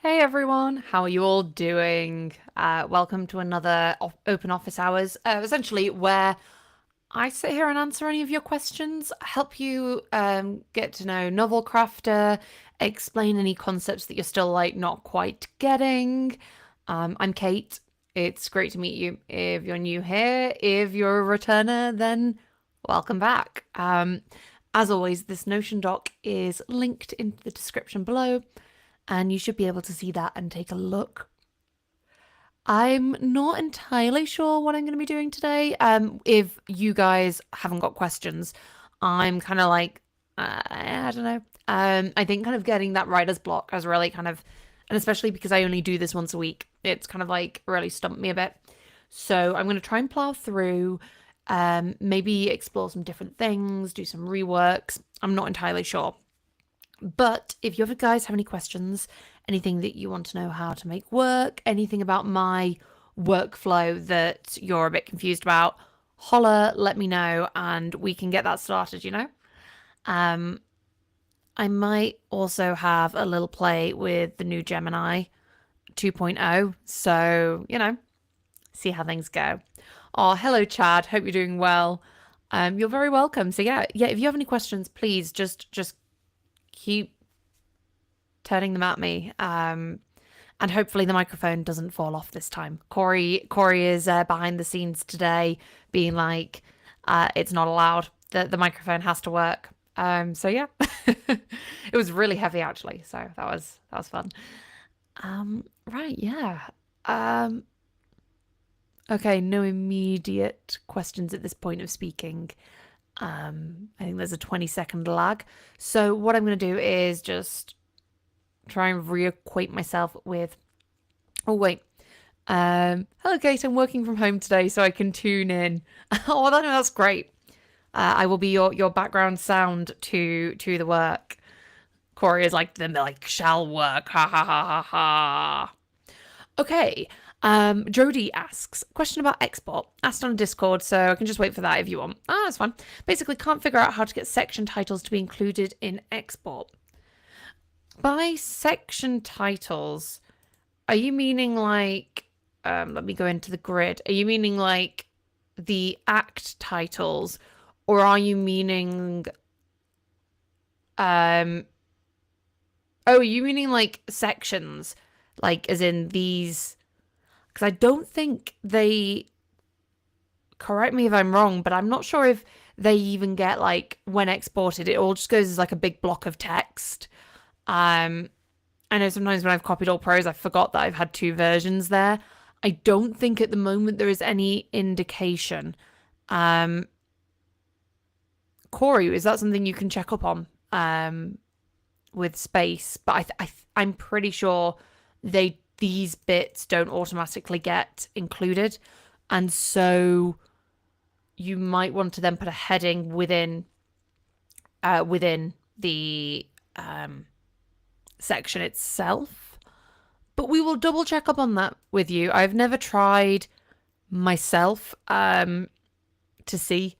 Hey everyone, how are you all doing? Welcome to another open office hours, essentially where I sit here and answer any of your questions, help you get to know Novelcrafter, explain any concepts that you're still like not quite getting. I'm Kate. It's great to meet you. If you're new here, if you're a returner, then welcome back. As always, this Notion doc is linked in the description below and you should be able to see that and take a look. I'm not entirely sure what I'm going to be doing today. If you guys haven't got questions, I'm kind of like, I don't know. I think kind of getting that writer's block has really kind of, and especially because I only do this once a week, it's kind of like really stumped me a bit. So I'm going to try and plow through, maybe explore some different things, do some reworks. I'm not entirely sure. But if you guys have any questions, anything that you want to know how to make work, anything about my workflow that you're a bit confused about, holler, let me know, and we can get that started. I might also have a little play with the new Gemini 2.0, so, see how things go. Oh, hello, Chad. Hope you're doing well. You're very welcome. So yeah, if you have any questions, please just keep turning them at me. And hopefully the microphone doesn't fall off this time. Corey is behind the scenes today, being like, it's not allowed. The microphone has to work. So yeah, it was really heavy actually. So that was fun. Right, yeah. Okay, no immediate questions at this point of speaking. I think there's a 20-second lag. So what I'm going to do is just try and reacquaint myself with... Oh, wait. Hello, Kate. I'm working from home today, so I can tune in. Oh, that's great. I will be your background sound to the work. Corey is like, then they're like, shall work. Ha ha ha ha ha. Okay. Jody asks, question about export. Asked on Discord, so I can just wait for that if you want. Ah, that's fine. Basically, can't figure out how to get section titles to be included in export. By section titles, are you meaning like, let me go into the grid. Are you meaning like the act titles, or are you meaning, are you meaning like sections, like as in these? Because I don't think they, correct me if I'm wrong, but I'm not sure if they even get like when exported, it all just goes as like a big block of text. I know sometimes when I've copied all pros, I forgot that I've had two versions there. I don't think at the moment there is any indication. Corey, is that something you can check up on with space? But I'm pretty sure these bits don't automatically get included, and so you might want to then put a heading within the section itself. But we will double check up on that with you. I've never tried myself to see.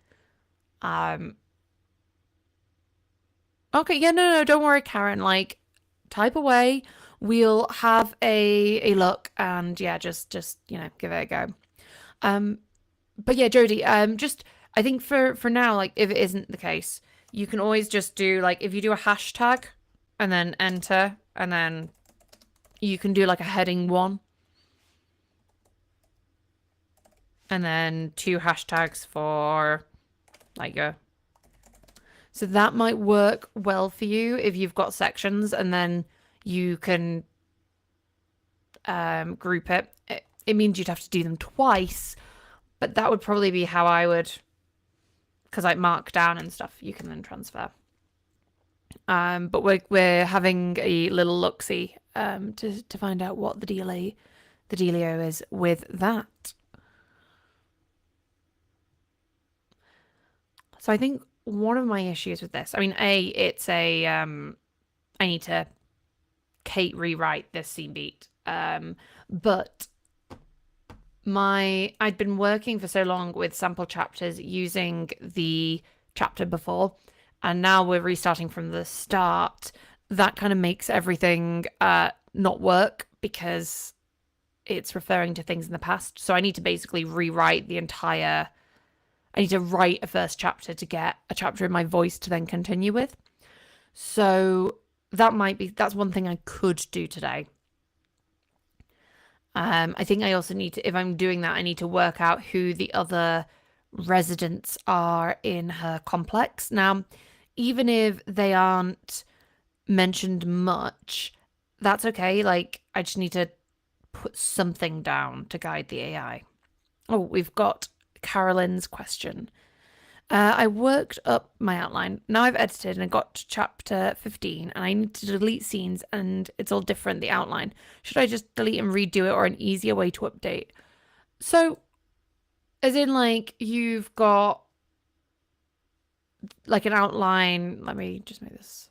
Okay, yeah, no, don't worry, Karen. Like, type away. We'll have a look and yeah, just give it a go. But yeah, Jody, just I think for now, like if it isn't the case, you can always just do like if you do a hashtag and then enter, and then you can do like a heading 1. And then 2 hashtags for like your... So that might work well for you if you've got sections, and then you can group it. It means you'd have to do them twice, but that would probably be how I would, because like mark down and stuff, you can then transfer. But we're having a little look-see to find out what the dealio is with that. So I think one of my issues with this, I mean, it's a I need to Kate rewrite this scene beat, but I'd been working for so long with sample chapters using the chapter before, and now we're restarting from the start. That kind of makes everything not work because it's referring to things in the past. So I need to basically rewrite the entire. I need to write a first chapter to get a chapter in my voice to then continue with. So that's one thing I could do today. I think I also need to, if I'm doing that, I need to work out who the other residents are in her complex. Now, even if they aren't mentioned much, that's okay. Like, I just need to put something down to guide the AI. Oh, we've got Carolyn's question. I worked up my outline. Now I've edited and I got to chapter 15 and I need to delete scenes and it's all different, the outline. Should I just delete and redo it or an easier way to update? So, as in, like, you've got like an outline. Let me just make this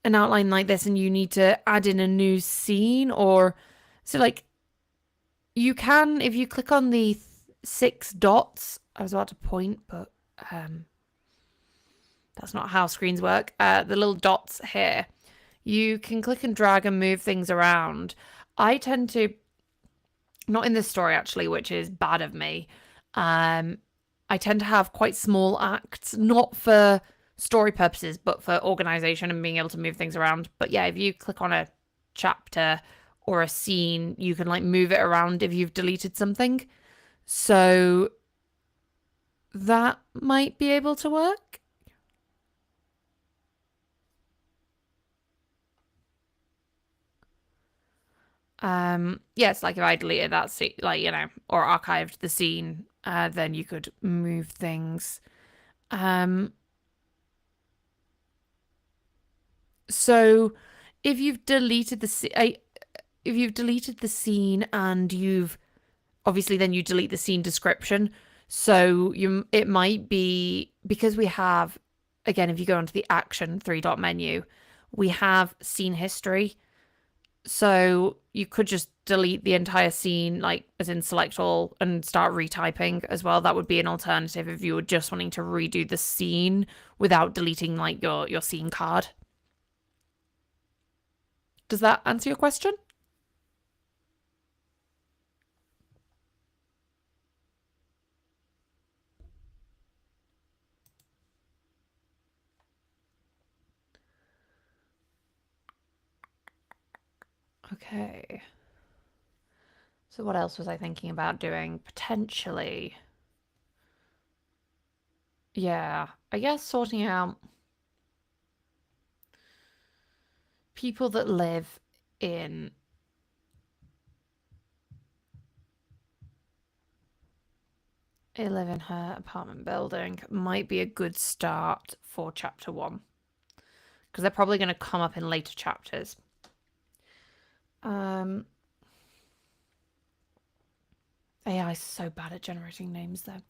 an outline like this and you need to add in a new scene, or so like you can, if you click on the 6 dots. I was about to point, but that's not how screens work. The little dots here, you can click and drag and move things around. I tend to, not in this story actually, which is bad of me. I tend to have quite small acts, not for story purposes, but for organization and being able to move things around. But yeah, if you click on a chapter or a scene, you can like move it around if you've deleted something. So that might be able to work. Yes, like if I deleted that scene, like, you know, or archived the scene, then you could move things. So if you've deleted the scene and you've obviously then you delete the scene description. So it might be because we have, again, if you go onto the action 3-dot menu, we have scene history. So you could just delete the entire scene, like as in select all and start retyping as well. That would be an alternative if you were just wanting to redo the scene without deleting like your scene card. Does that answer your question? Okay. So what else was I thinking about doing? Potentially. Yeah, I guess sorting out people that live in her apartment building might be a good start for chapter 1. Because they're probably going to come up in later chapters. AI is so bad at generating names though.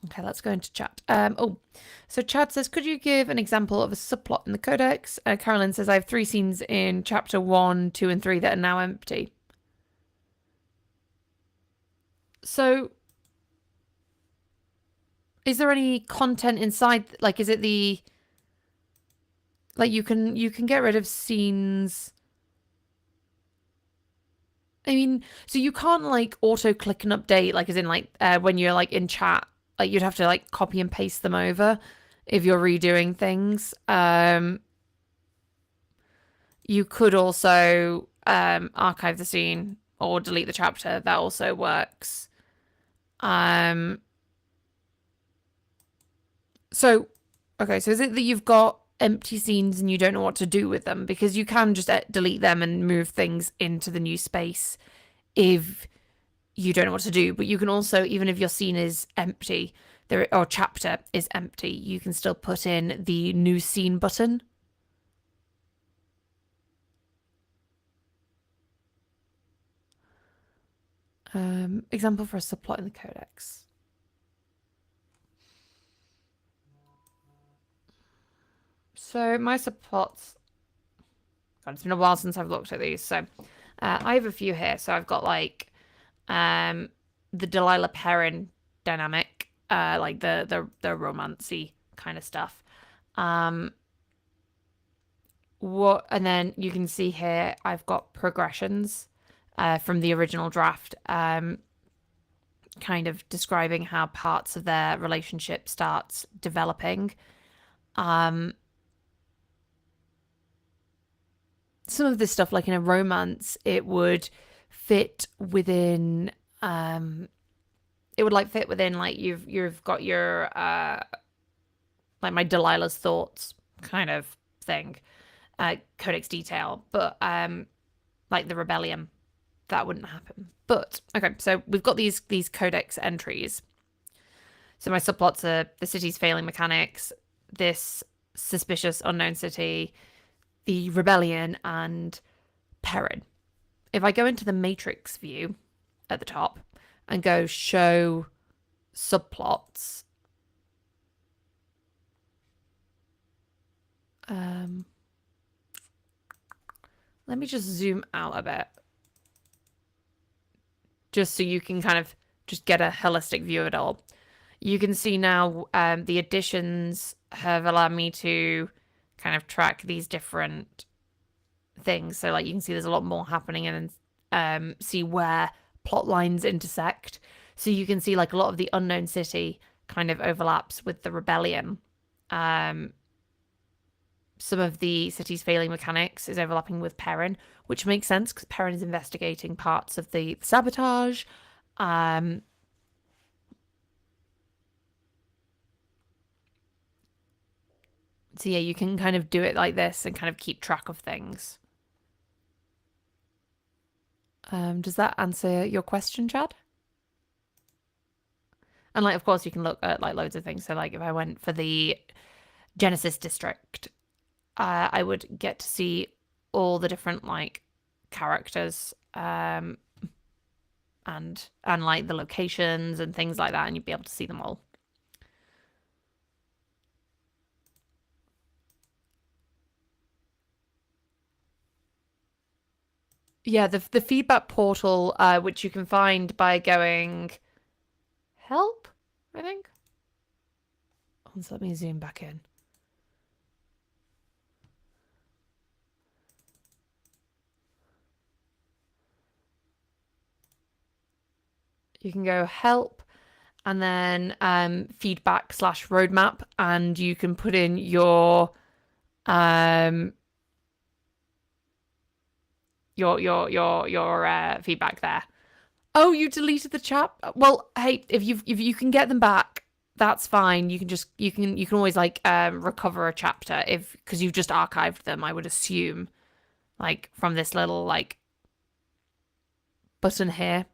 Okay, let's go into chat. So Chad says, could you give an example of a subplot in the Codex? Carolyn says, I have 3 scenes in chapter 1, 2, and 3 that are now empty. So is there any content inside? Like, is it the, like, you can get rid of scenes. I mean, so you can't like auto click and update, like as in like when you're like in chat, like you'd have to like copy and paste them over if you're redoing things. You could also archive the scene or delete the chapter. That also works. So, okay, so is it that you've got empty scenes and you don't know what to do with them? Because you can just delete them and move things into the new space if you don't know what to do. But you can also, even if your scene is empty, or chapter is empty, you can still put in the new scene button. Example for a subplot in the Codex. So my subplots, God, it's been a while since I've looked at these. So I have a few here. So I've got like the Delilah Perrin dynamic, like the romancy kind of stuff. and then you can see here I've got progressions from the original draft, kind of describing how parts of their relationship starts developing. Um, some of this stuff, like in a romance, it would fit within. It would like fit within like you've got your like my Delilah's thoughts kind of thing, Codex detail, but like the rebellion, that wouldn't happen. But okay, so we've got these Codex entries. So my subplots are the city's failing mechanics, this suspicious unknown city, the rebellion, and Perrin. If I go into the matrix view at the top and go show subplots, let me just zoom out a bit, just so you can kind of just get a holistic view of it all. You can see now the additions have allowed me to kind of track these different things. So like you can see there's a lot more happening and see where plot lines intersect. So you can see like a lot of the unknown city kind of overlaps with the rebellion. Some of the city's failing mechanics is overlapping with Perrin, which makes sense because Perrin is investigating parts of the sabotage. So yeah, you can kind of do it like this and kind of keep track of things. Does that answer your question, Chad? And like, of course, you can look at like loads of things. So like, if I went for the Genesis district, I would get to see all the different like characters, and like the locations and things like that, and you'd be able to see them all. Yeah, the feedback portal, which you can find by going help, I think. So let me zoom back in. You can go help and then feedback / roadmap, and you can put in your feedback there. Oh, you deleted the chat. Well, hey, if you can get them back, that's fine. You can always like recover a chapter because you've just archived them. I would assume, like from this little like button here.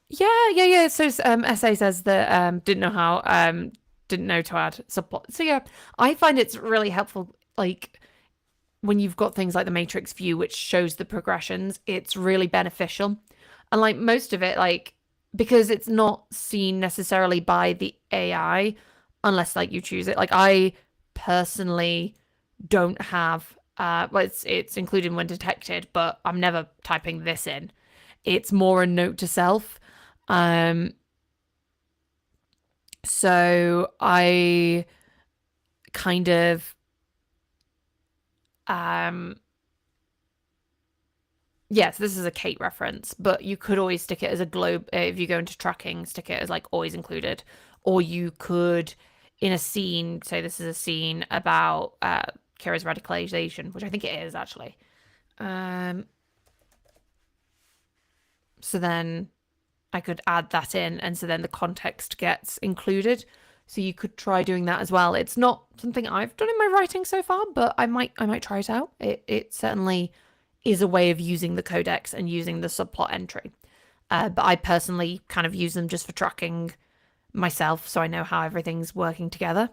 Yeah. So SA says that didn't know to add subplot. So yeah, I find it's really helpful. Like when you've got things like the matrix view, which shows the progressions, it's really beneficial. And like most of it, like because it's not seen necessarily by the AI unless like you choose it. Like I personally don't have well it's included when detected, but I'm never typing this in. It's more a note to self. So I kind of yes, this is a Kate reference, but you could always stick it as a globe if you go into tracking, stick it as like always included, or you could in a scene say this is a scene about Kira's radicalization, which I think it is actually. So then I could add that in, and so then the context gets included. So you could try doing that as well. It's not something I've done in my writing so far, but I might try it out. It certainly is a way of using the codex and using the subplot entry. But I personally kind of use them just for tracking myself, so I know how everything's working together.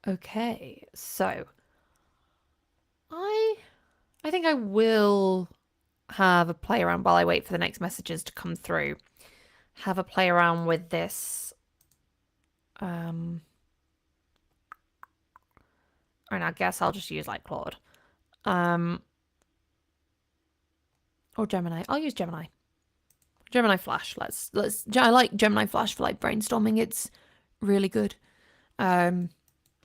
Okay, so I think I will have a play around while I wait for the next messages to come through. have a play around with this. And I guess I'll just use like Claude. Or Gemini. I'll use Gemini. Gemini Flash. I like Gemini Flash for like brainstorming. It's really good.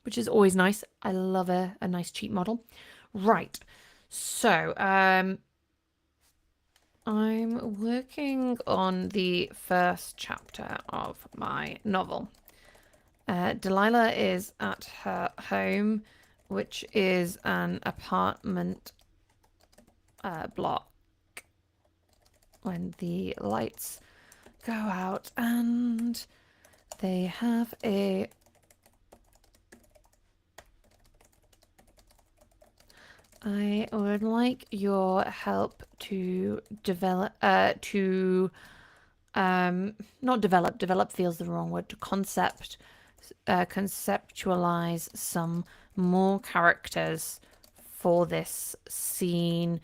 Which is always nice. I love a nice cheap model. Right. So, I'm working on the first chapter of my novel. Delilah is at her home, which is an apartment block, when the lights go out and they have a I would like your help to develop not develop feels the wrong word, to conceptualize some more characters for this scene,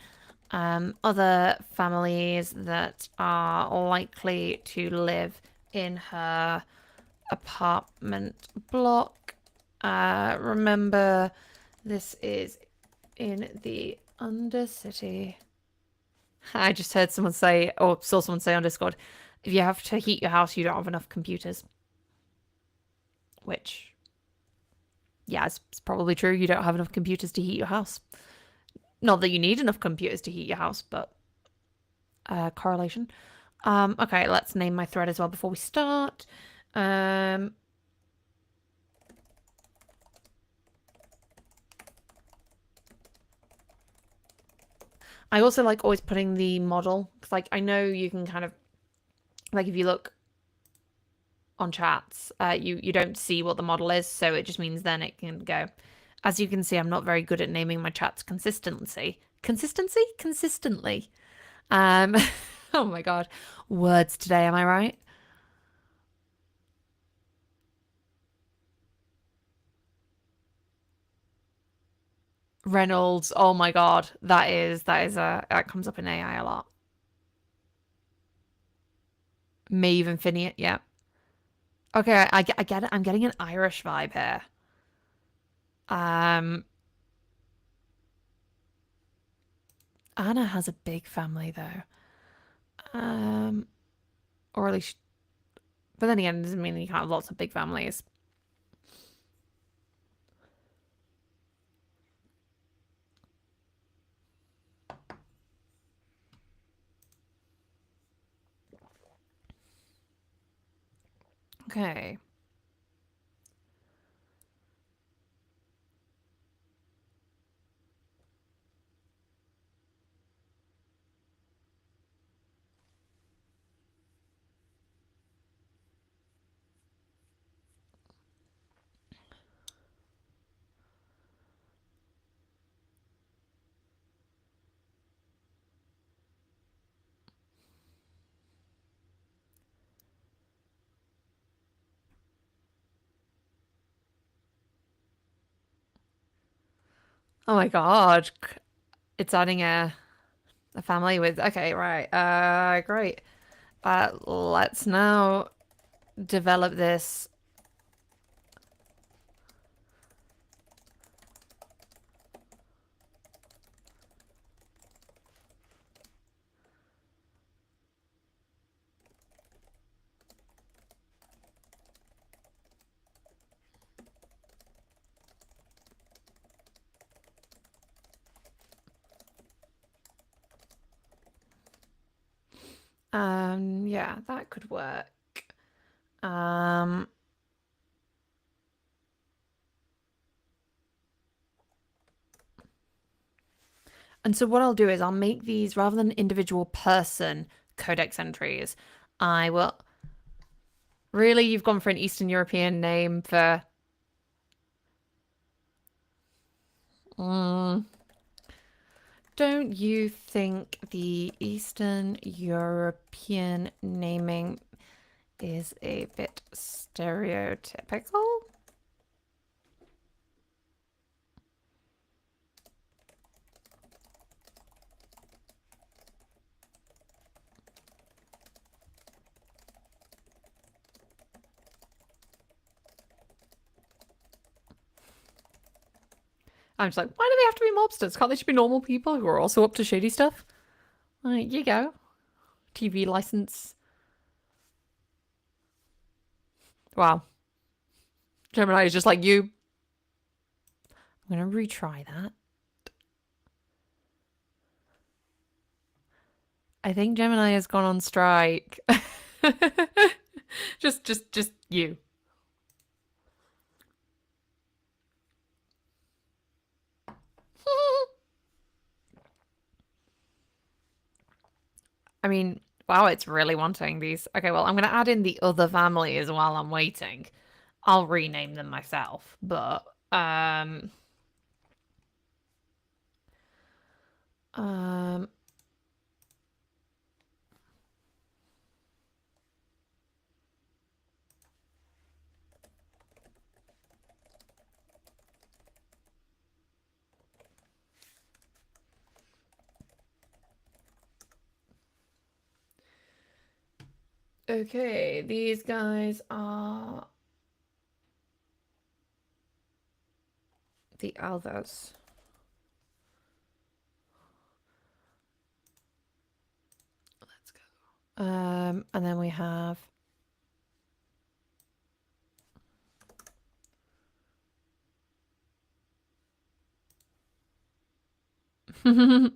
other families that are likely to live in her apartment block. Remember, this is in the Undercity. I just heard someone say, or saw someone say on Discord, if you have to heat your house, you don't have enough computers. Which, yeah, it's probably true. You don't have enough computers to heat your house. Not that you need enough computers to heat your house, but correlation. Okay, let's name my thread as well before we start. I also like always putting the model, because like I know you can kind of, like if you look on chats, you don't see what the model is, so it just means then it can go. As you can see, I'm not very good at naming my chats consistently. Consistently. Oh my god. Words today, am I right? Reynolds, oh my god. That comes up in AI a lot. Maeve and Phineas, yeah. Okay, I get it. I'm getting an Irish vibe here. Anna has a big family though. Or at least, but then again, it doesn't mean you can't have lots of big families. Okay. Oh my god. It's adding a family with, okay, right. Great. Let's now develop this. Yeah, that could work. And so what I'll do is I'll make these, rather than individual person codex entries, I will. Really, you've gone for an Eastern European name for. Don't you think the Eastern European naming is a bit stereotypical? I'm just like, why do they have to be mobsters? Can't they just be normal people who are also up to shady stuff? Like, you go. TV license. Wow. Gemini is just like, you. I'm going to retry that. I think Gemini has gone on strike. just you. I mean, wow, it's really wanting these. Okay, well, I'm going to add in the other families while I'm waiting. I'll rename them myself, but um okay, these guys are the others. Let's go. And then we have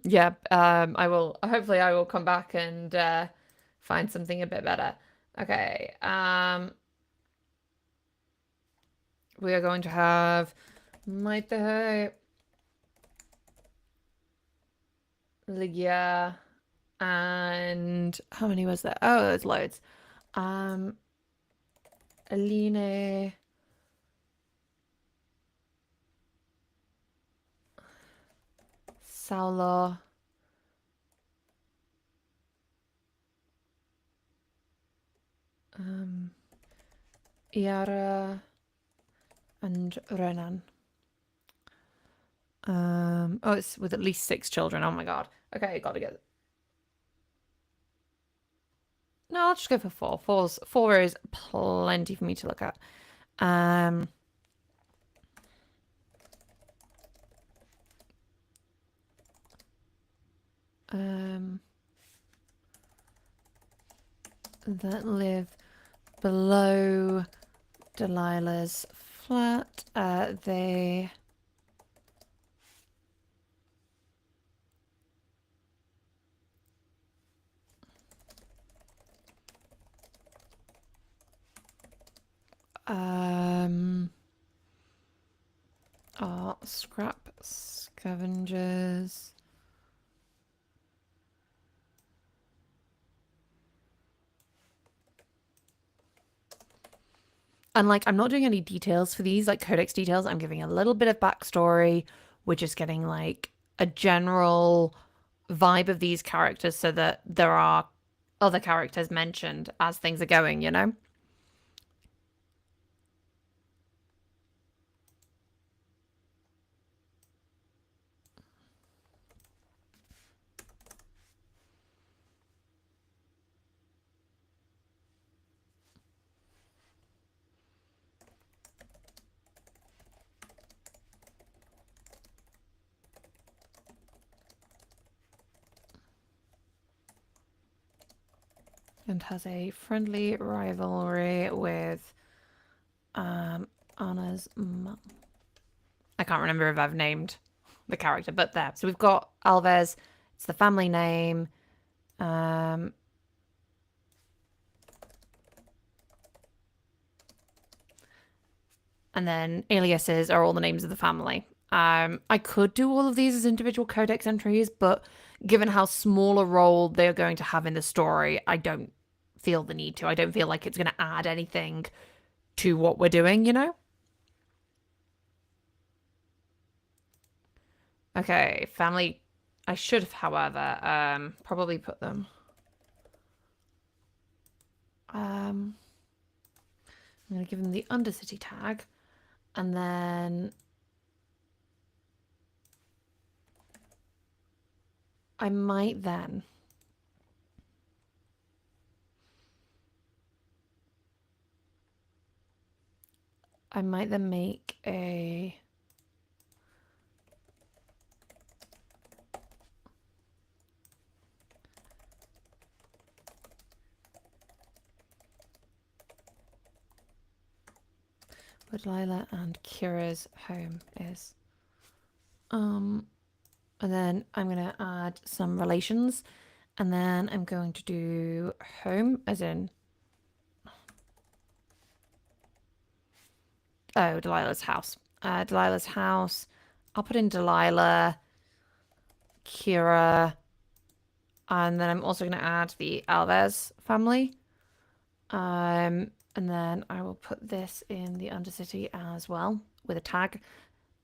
yeah, I will hopefully I will come back and find something a bit better. Okay. We are going to have Maite, Ligia, and how many was there? Oh, there's loads. Aline, Saulo, Iara, and Renan. Oh, it's with at least 6 children. Oh my god. Okay, gotta get. No, I'll just go for 4. Four is plenty for me to look at. Um, that live below Delilah's flat. They are scrap scavengers. And like, I'm not doing any details for these, like Codex details. I'm giving a little bit of backstory. We're just getting like a general vibe of these characters so that there are other characters mentioned as things are going, you know? And has a friendly rivalry with Anna's mum. I can't remember if I've named the character, but there. So we've got Alves. It's the family name. And then aliases are all the names of the family. I could do all of these as individual codex entries, but given how small a role they're going to have in the story, I don't feel the need to. I don't feel like it's going to add anything to what we're doing, you know? Okay, family. I should have, however, probably put them. I'm going to give them the Undercity tag, and then I might then make a where Delilah and Kira's home is. And then I'm going to add some relations. And then I'm going to do home, as in... Oh, Delilah's house. Delilah's house. I'll put in Delilah, Kira, and then I'm also going to add the Alves family. And then I will put this in the Undercity as well with a tag.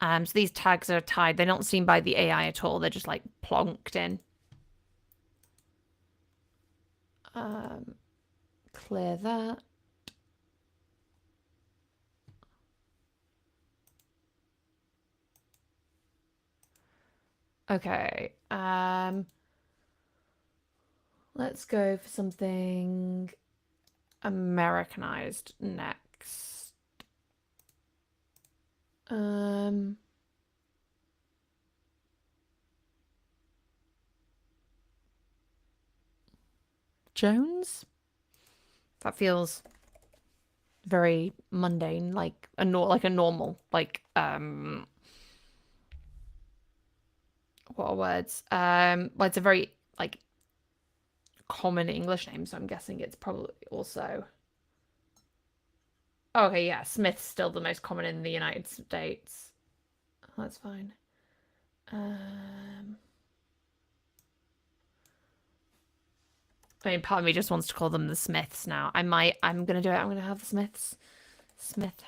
So these tags are tied. They're not seen by the AI at all. They're just like plonked in. Clear that. Okay. Let's go for something Americanized next. Jones? That feels very mundane, like a normal, like what are words? Well, it's a very like common English name, so I'm guessing it's probably also. Oh, okay, yeah, Smith's still the most common in the United States. That's fine. I mean, part of me just wants to call them the Smiths now. I'm gonna do it. I'm gonna have the Smiths. Smith.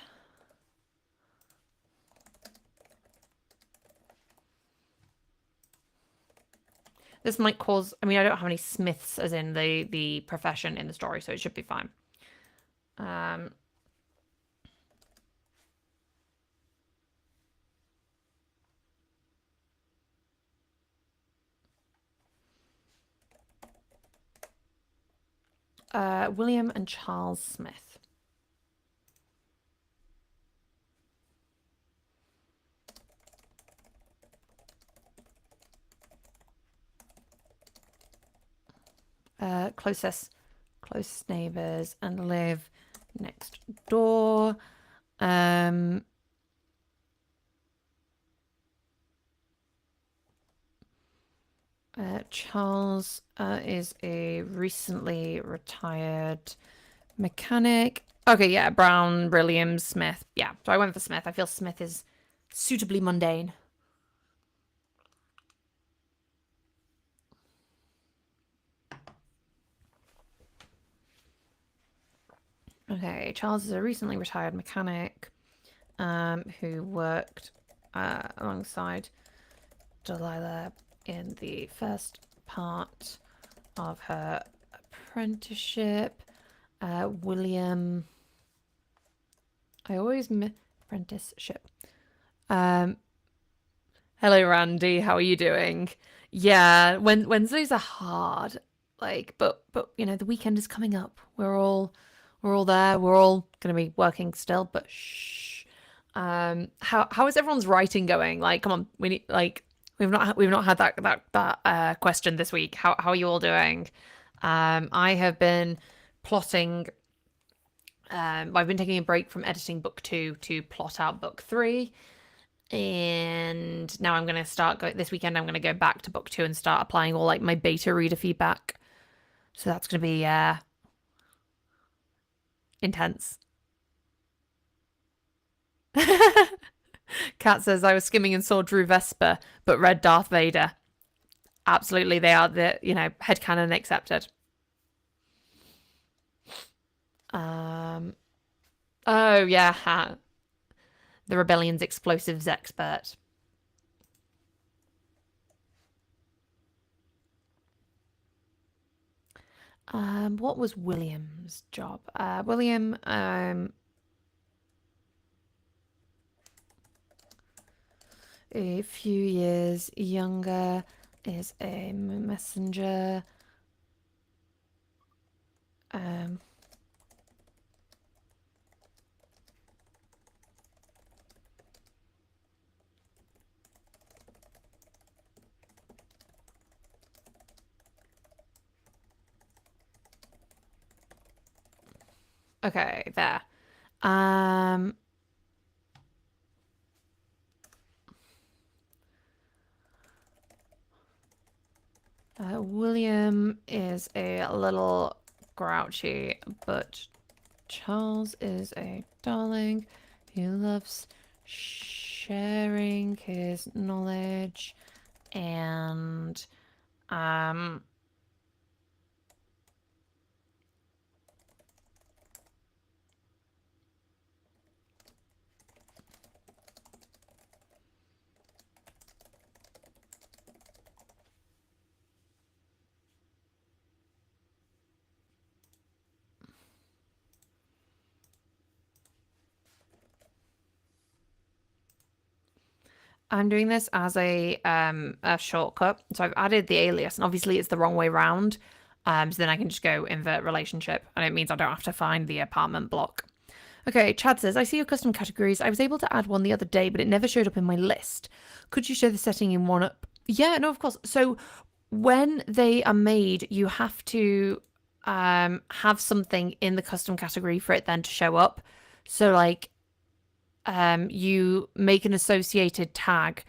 This might cause. I mean, I don't have any Smiths as in the profession in the story, so it should be fine. William and Charles Smith. Closest neighbors and live next door. Charles is a recently retired mechanic. Okay, yeah, Brown, Williams, Smith. Yeah, so I went for Smith. I feel Smith is suitably mundane. Okay, Charles is a recently retired mechanic who worked alongside Delilah in the first part of her apprenticeship. William. I always apprenticeship. Hello, Randy. How are you doing? Yeah, Wednesdays are hard. Like, but you know, the weekend is coming up. We're all there. We're all gonna be working still, but shh. How is everyone's writing going? Like, come on, we need like we've not had that question this week. How are you all doing? I have been plotting. I've been taking a break from editing book 2 to plot out book 3. And now I'm going to start this weekend. I'm going to go back to book 2 and start applying all like my beta reader feedback. So that's going to be intense. Kat says I was skimming and saw Drew Vesper, but read Darth Vader. Absolutely, they are the headcanon accepted. Oh yeah, the rebellion's explosives expert. What was William's job? William, a few years younger, is a messenger. Okay, there. William is a little grouchy, but Charles is a darling. He loves sharing his knowledge and I'm doing this as a shortcut. So I've added the alias, and obviously it's the wrong way round. So then I can just go invert relationship, and it means I don't have to find the apartment block. Okay, Chad says, I see your custom categories. I was able to add one the other day, but it never showed up in my list. Could you show the setting in one up? Yeah, no, of course. So when they are made, you have to have something in the custom category for it then to show up. So like you make an associated tag.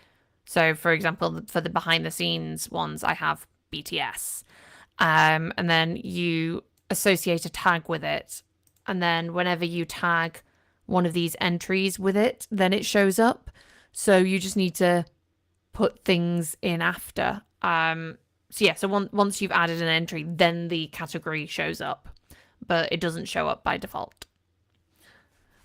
So for example, for the behind the scenes ones, I have BTS. And then you associate a tag with it. And then whenever you tag one of these entries with it, then it shows up. So you just need to put things in after. So yeah, so once you've added an entry, then the category shows up, but it doesn't show up by default.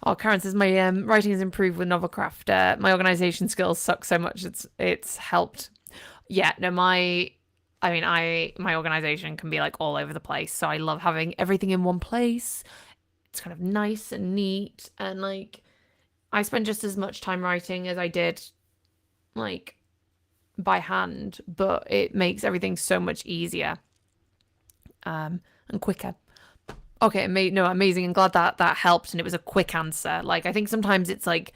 Oh, Karen says my writing has improved with Novelcrafter. My organization skills suck so much it's helped. Yeah, no, my organization can be like all over the place, so I love having everything in one place. It's kind of nice and neat, and like I spend just as much time writing as I did like by hand, but it makes everything so much easier and quicker. Okay, no, amazing, and glad that that helped, and it was a quick answer. Like I think sometimes it's like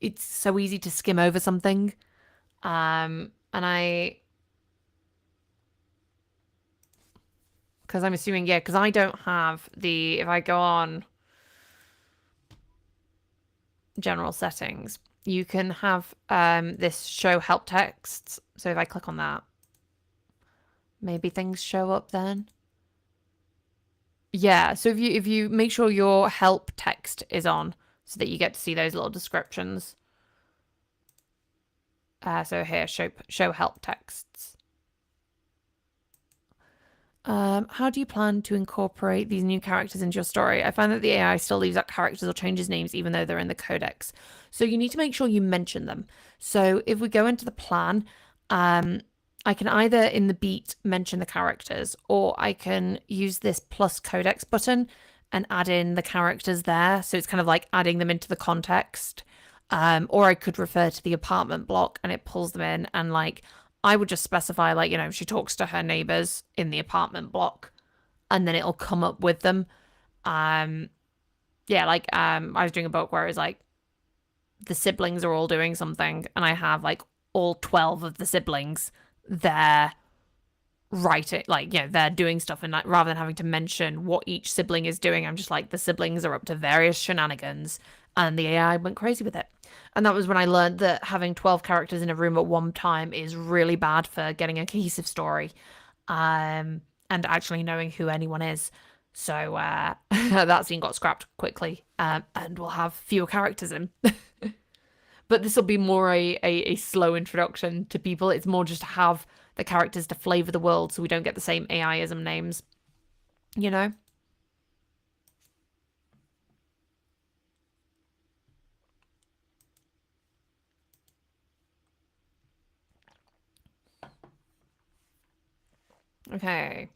it's so easy to skim over something, and I because I'm assuming yeah, because I don't have the if I go on general settings, you can have this show help texts. So if I click on that, maybe things show up then. Yeah, so if you make sure your help text is on so that you get to see those little descriptions. So here, show help texts. How do you plan to incorporate these new characters into your story? I find that the AI still leaves out characters or changes names even though they're in the codex. So you need to make sure you mention them. So if we go into the plan, I can either in the beat mention the characters, or I can use this plus codex button and add in the characters there. So it's kind of like adding them into the context. Or I could refer to the apartment block and it pulls them in, and like I would just specify like, you know, she talks to her neighbors in the apartment block and then it'll come up with them. Yeah, like I was doing a book where it was like the siblings are all doing something and I have like all 12 of the siblings there writing like yeah they're doing stuff, and like rather than having to mention what each sibling is doing, I'm just like the siblings are up to various shenanigans, and the AI went crazy with it. And that was when I learned that having 12 characters in a room at one time is really bad for getting a cohesive story and actually knowing who anyone is. So that scene got scrapped quickly, and we'll have fewer characters in. But this will be more a slow introduction to people. It's more just to have the characters to flavour the world so we don't get the same AI-ism names, you know? Okay.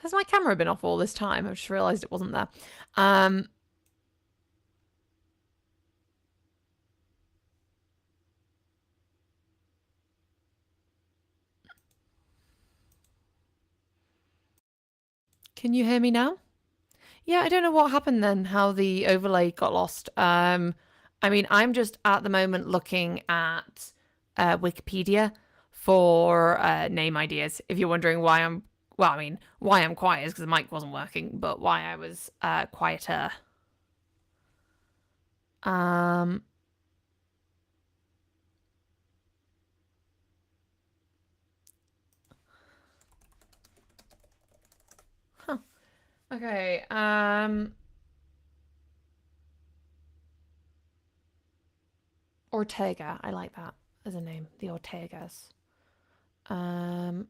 Has my camera been off all this time? I've just realised it wasn't there. Um, can you hear me now? Yeah, I don't know what happened then, how the overlay got lost. I mean, I'm just at the moment looking at Wikipedia for name ideas. If you're wondering why well, I mean, why I'm quiet is because the mic wasn't working, but why I was quieter. Um, huh. Okay. Ortega. I like that as a name. The Ortegas. Um,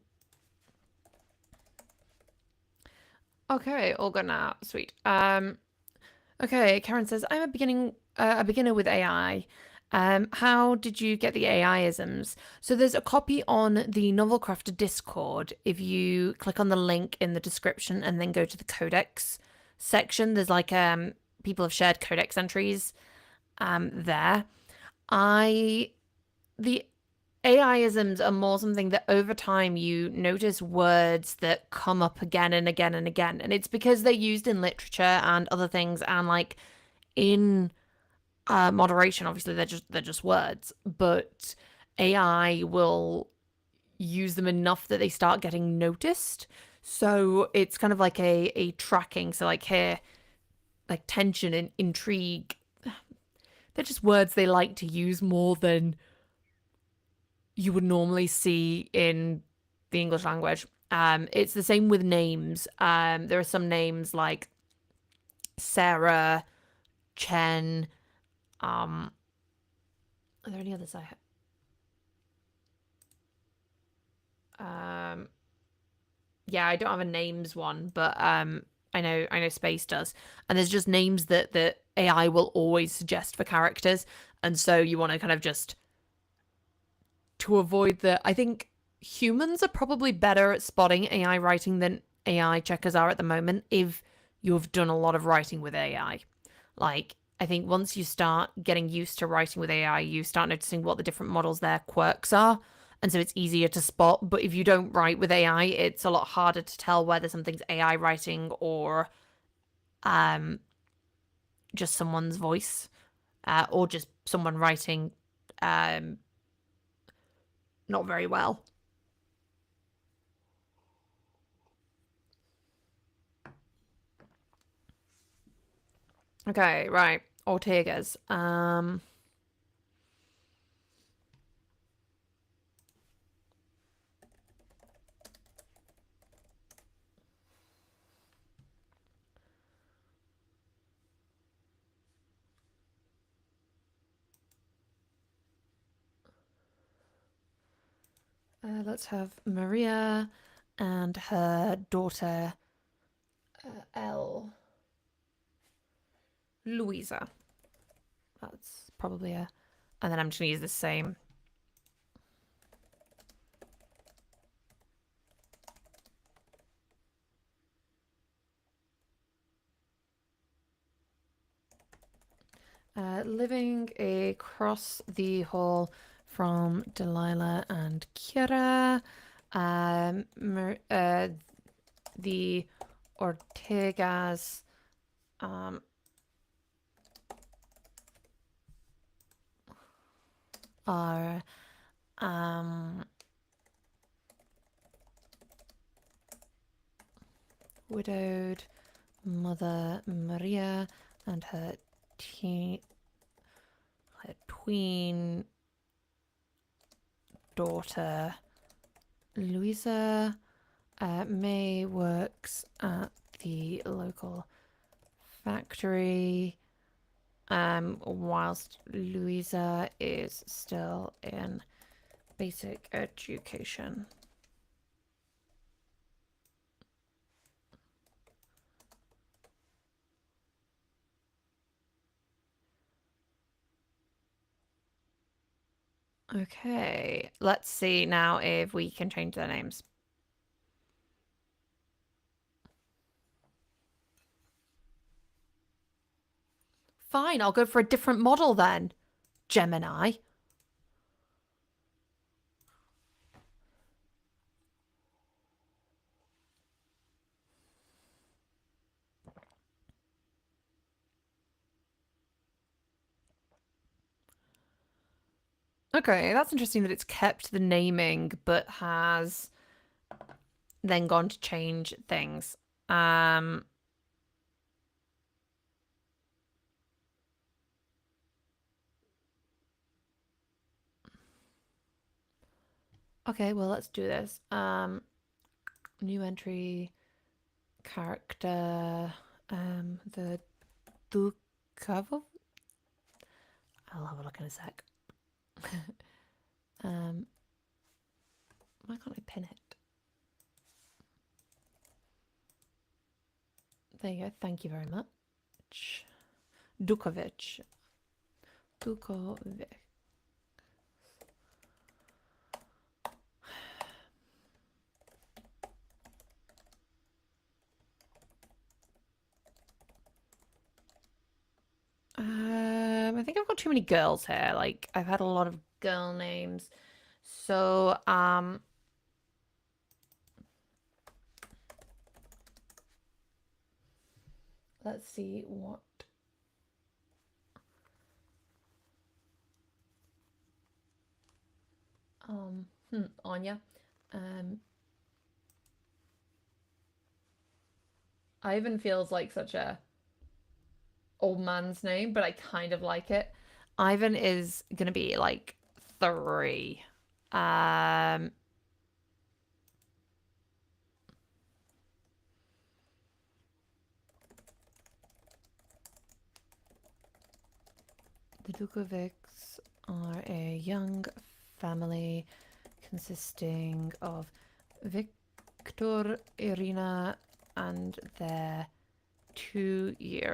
okay, all good now. Sweet. Okay, Karen says, I'm a beginner with AI. How did you get the AI-isms? So there's a copy on the Novelcrafter Discord. If you click on the link in the description and then go to the Codex section, there's like people have shared Codex entries there. I the AI-isms are more something that over time you notice words that come up again and again and again. And it's because they're used in literature and other things and like in moderation, obviously they're just words, but AI will use them enough that they start getting noticed. So it's kind of like a tracking. So like here, like tension and intrigue, they're just words they like to use more than you would normally see in the English language. It's the same with names. There are some names like Sarah, Chen. Are there any others yeah, I don't have a names one, but I know Space does. And there's just names that AI will always suggest for characters. And so you want to kind of just to avoid the I think humans are probably better at spotting AI writing than AI checkers are at the moment if you've done a lot of writing with AI. Like I think once you start getting used to writing with AI, you start noticing what the different models their quirks are. And so it's easier to spot. But if you don't write with AI, it's a lot harder to tell whether something's AI writing or um, just someone's voice or just someone writing um, not very well. Okay, right. Ortegas. Let's have Maria and her daughter, L. Louisa. That's probably a. And then I'm just going to use the same. Living across the hall from Delilah and Kira. The Ortegas are widowed mother Maria and her tween daughter Louisa. May works at the local factory, whilst Louisa is still in basic education. Okay, let's see now if we can change their names. Fine, I'll go for a different model then. Gemini. Okay, that's interesting that it's kept the naming but has then gone to change things. Okay, well, let's do this. New entry, character, the Dukavo. I'll have a look in a sec. Why can't I pin it? There you go. Thank you very much. Dukovic. Dukovic. I think I've got too many girls here. Like, I've had a lot of girl names. So, let's see what. Anya. Ivan feels like such a old man's name, but I kind of like it. Ivan is gonna be like 3. The Dukovics are a young family consisting of Victor, Irina, and their 2-year-old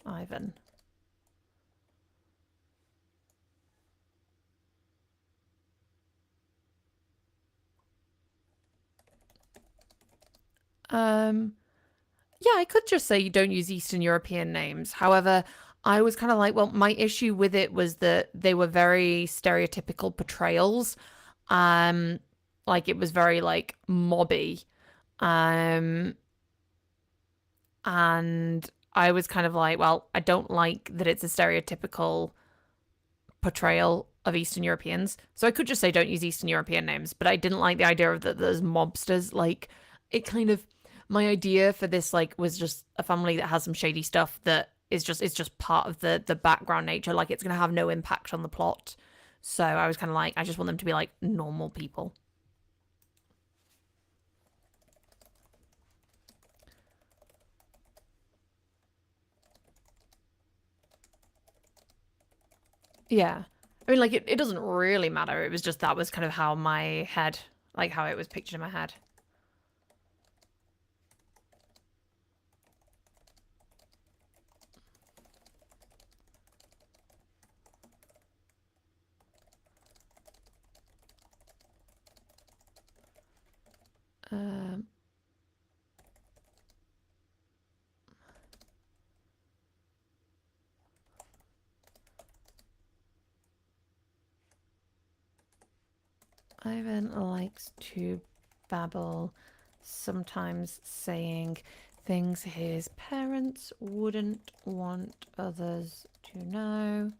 Ivan. Yeah, I could just say you don't use Eastern European names. However, I was kind of like, well, my issue with it was that they were very stereotypical portrayals. Like it was very like mobby. And I was kind of like, well, I don't like that it's a stereotypical portrayal of Eastern Europeans. So I could just say don't use Eastern European names, but I didn't like the idea of that there's mobsters. Like it kind of my idea for this like was just a family that has some shady stuff that is just it's just part of the background nature. Like it's gonna have no impact on the plot. So I was kind of like, I just want them to be like normal people. Yeah. I mean, like, it doesn't really matter. It was just that was kind of how my head, like, how it was pictured in my head. Um, Ivan likes to babble, sometimes saying things his parents wouldn't want others to know.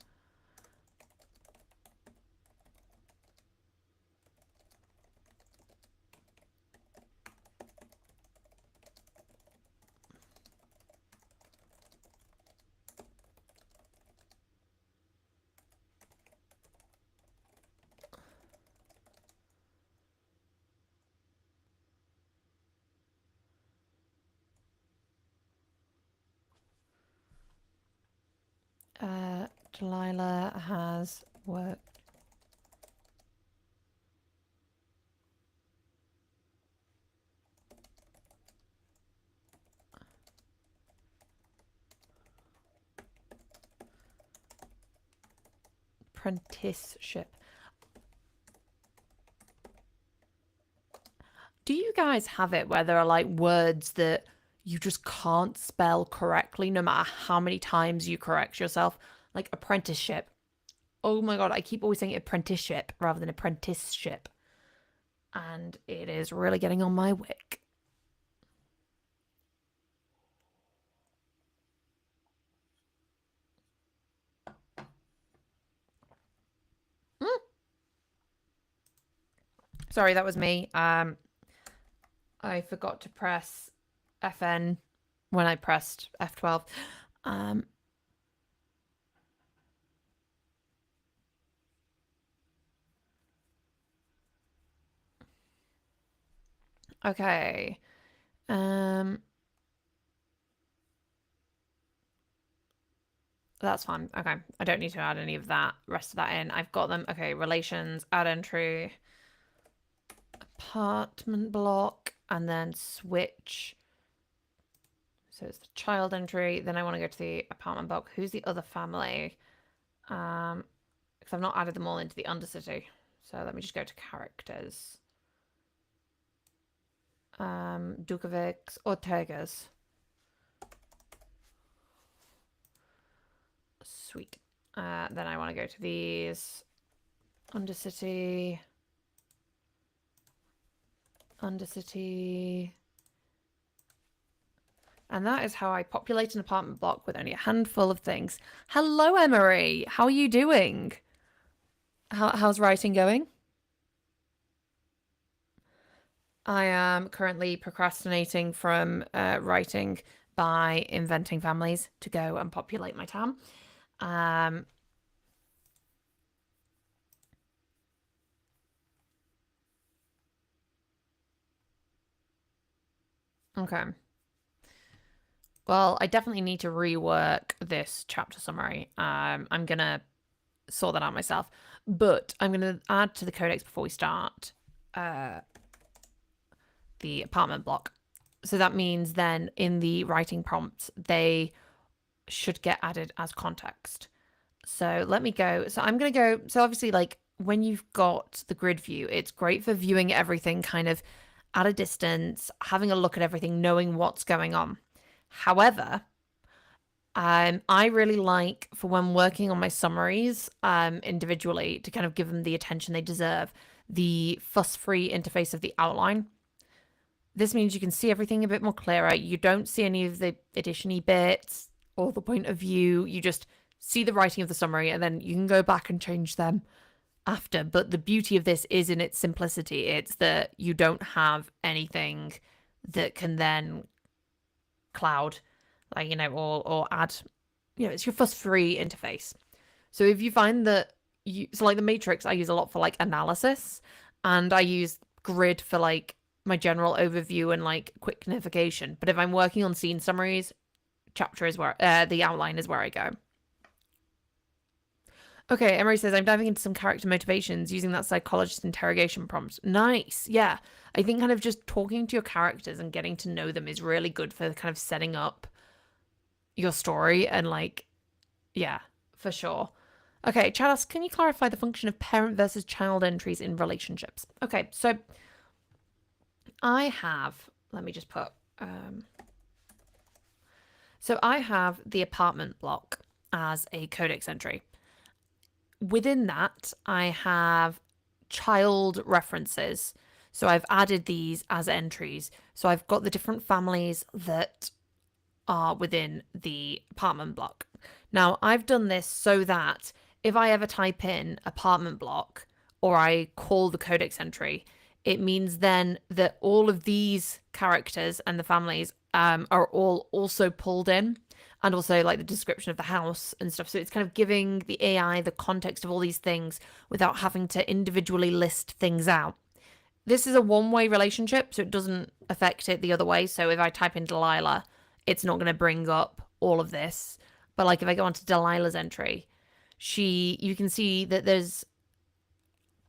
Delilah has worked. Apprenticeship. Do you guys have it where there are like words that you just can't spell correctly no matter how many times you correct yourself. Like apprenticeship. Oh my god, I keep always saying apprenticeship rather than apprenticeship. And it is really getting on my wick. Sorry, that was me. I forgot to press FN when I pressed F12. Okay. That's fine. Okay. I don't need to add any of that, rest of that in. I've got them. Okay. Relations, add entry, apartment block, and then switch. So it's the child entry. Then I want to go to the apartment block. Who's the other family? Because I've not added them all into the Undercity. So let me just go to characters. Dukovic's, Ortega's. Sweet. Then I want to go to these. Undercity. Undercity. And that is how I populate an apartment block with only a handful of things. Hello, Emery. How are you doing? How's writing going? I am currently procrastinating from writing by inventing families to go and populate my town. Okay. Well, I definitely need to rework this chapter summary. I'm going to sort that out myself. But I'm going to add to the codex before we start the apartment block. So that means then in the writing prompts, they should get added as context. So let me go. So I'm going to go. So obviously, like when you've got the grid view, it's great for viewing everything kind of at a distance, having a look at everything, knowing what's going on. However, I really like for when working on my summaries individually to kind of give them the attention they deserve, the fuss-free interface of the outline. This means you can see everything a bit more clearer. You don't see any of the addition-y bits or the point of view. You just see the writing of the summary and then you can go back and change them after. But the beauty of this is in its simplicity. It's that you don't have anything that can then cloud, like, you know, or add, you know, it's your fuss-free interface. So if you find that so like the matrix I use a lot for like analysis, and I use grid for like my general overview and like quick navigation. But if I'm working on scene summaries, chapter is where the outline is where I go. Okay, Emery says, I'm diving into some character motivations using that psychologist interrogation prompt. Nice. Yeah. I think kind of just talking to your characters and getting to know them is really good for kind of setting up your story and like, yeah, for sure. Okay, Chalas, can you clarify the function of parent versus child entries in relationships? Okay, so I have, let me just put, so I have the apartment block as a codex entry. Within that, I have child references. So I've added these as entries. So I've got the different families that are within the apartment block. Now, I've done this so that if I ever type in apartment block or I call the codex entry, it means then that all of these characters and the families are all also pulled in, and also like the description of the house and stuff. So it's kind of giving the AI the context of all these things without having to individually list things out. This is a one-way relationship, so it doesn't affect it the other way. So if I type in Delilah, it's not going to bring up all of this. But like if I go onto Delilah's entry, you can see that there's,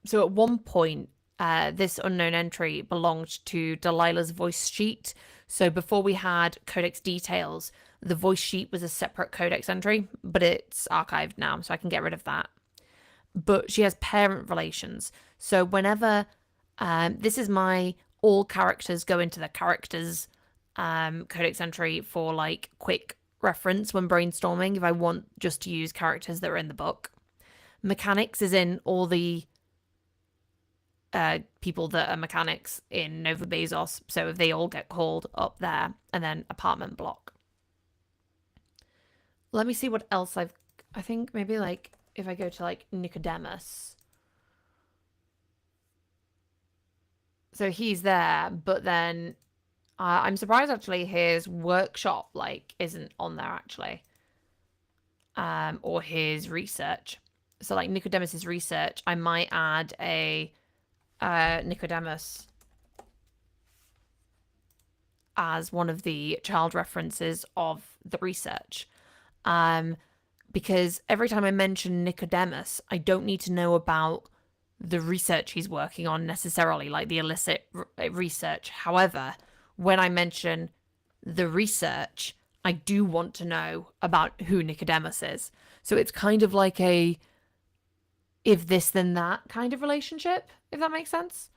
so at one point, this unknown entry belonged to Delilah's voice sheet. So before we had codex details, the voice sheet was a separate codex entry, but it's archived now, so I can get rid of that. But she has parent relations. So whenever, this is my all characters go into the characters Codex entry for like quick reference when brainstorming if I want just to use characters that are in the book. Mechanics is in all the people that are mechanics in Nova Bezos, so if they all get called up there, and then apartment block. Let me see what else I think maybe like if I go to like Nicodemus. So he's there, but then I'm surprised actually his workshop like isn't on there actually. Or his research. So like Nicodemus's research, I might add a Nicodemus as one of the child references of the research. Because every time I mention Nicodemus, I don't need to know about the research he's working on necessarily, like the illicit research. However, when I mention the research, I do want to know about who Nicodemus is. So it's kind of like a if this then that kind of relationship, if that makes sense.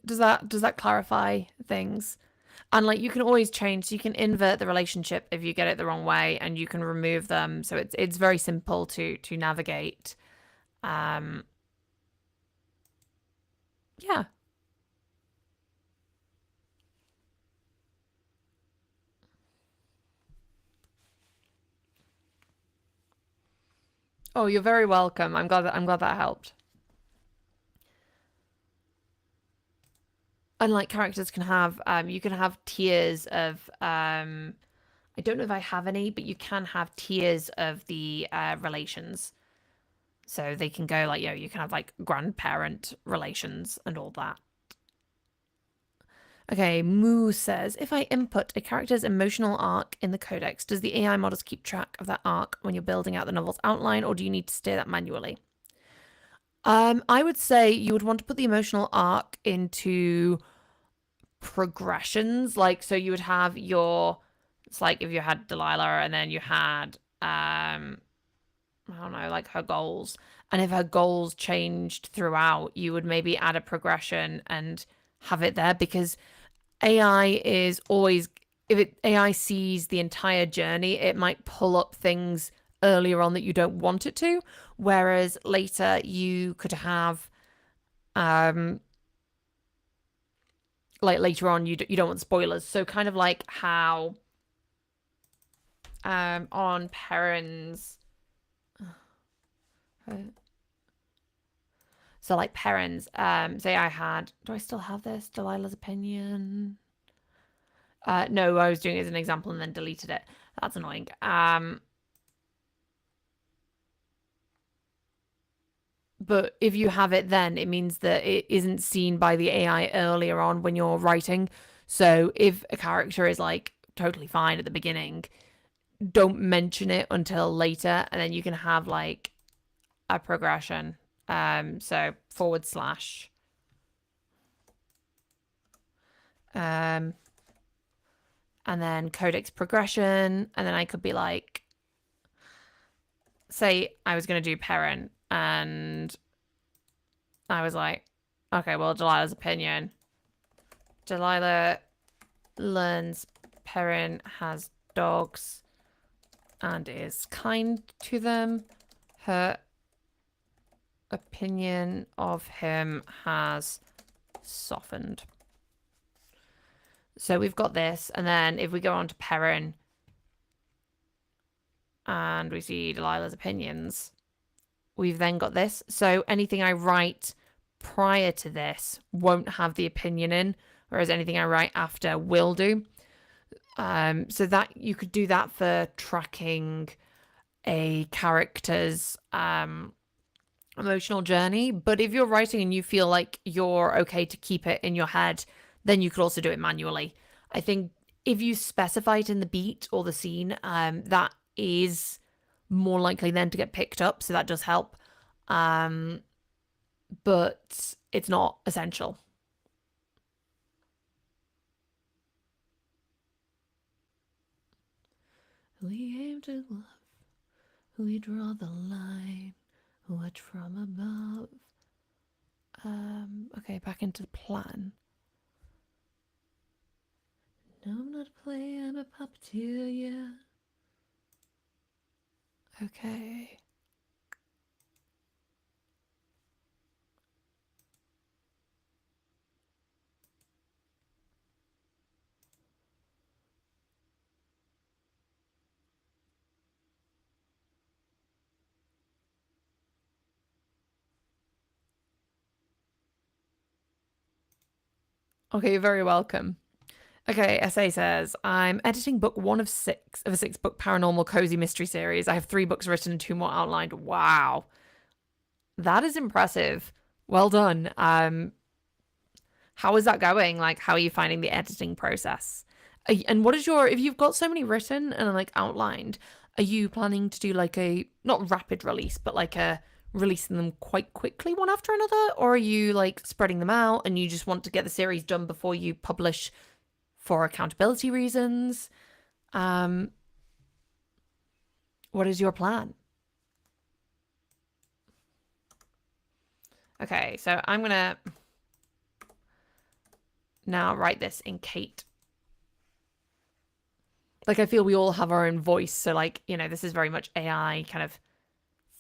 Does that clarify things? And like you can always change, so you can invert the relationship if you get it the wrong way, and you can remove them. So it's very simple to navigate. Yeah. Oh, you're very welcome. I'm glad that helped. And like characters can have you can have tiers of I don't know if I have any, but you can have tiers of the relations. So they can go like, you can have like grandparent relations and all that. Okay, Moo says, if I input a character's emotional arc in the codex, does the AI models keep track of that arc when you're building out the novel's outline, or do you need to steer that manually? I would say you would want to put the emotional arc into progressions. Like, so you would have it's like if you had Delilah and then you had, I don't know, like her goals. And if her goals changed throughout, you would maybe add a progression and have it there, because AI is always, if AI sees the entire journey, it might pull up things earlier on that you don't want it to, whereas later you could have like later on you don't want spoilers, so kind of like how on Perrin's so like Perrin's say I had, do I still have this Delilah's opinion? No, I was doing it as an example and then deleted it. That's annoying. But if you have it, then it means that it isn't seen by the AI earlier on when you're writing. So if a character is like totally fine at the beginning, don't mention it until later, and then you can have like a progression. So forward slash. And then codex progression, and then I could be like, say I was going to do parent, and I was like, okay, well, Delilah's opinion. Delilah learns Perrin has dogs and is kind to them. Her opinion of him has softened. So we've got this, and then if we go on to Perrin and we see Delilah's opinions, we've then got this. So anything I write prior to this won't have the opinion in, whereas anything I write after will do. So that you could do that for tracking a character's emotional journey. But if you're writing and you feel like you're okay to keep it in your head, then you could also do it manually. I think if you specify it in the beat or the scene, that is more likely then to get picked up. So that does help. But it's not essential. We aim to love, we draw the line, watch from above. Okay, back into the plan. No, I'm not a player, I'm a puppeteer, yeah. Okay. Okay, you're very welcome. Okay, SA says, I'm editing book 1 of 6 of a 6-book paranormal cozy mystery series. I have 3 books written and 2 more outlined. Wow. That is impressive. Well done. How is that going? Like, how are you finding the editing process? And what is your, if you've got so many written and like outlined, are you planning to do like a, not rapid release, but like a releasing them quite quickly one after another? Or are you like spreading them out and you just want to get the series done before you publish for accountability reasons? What is your plan? Okay, so I'm gonna now write this in Kate. Like, I feel we all have our own voice, so like, you know, this is very much AI kind of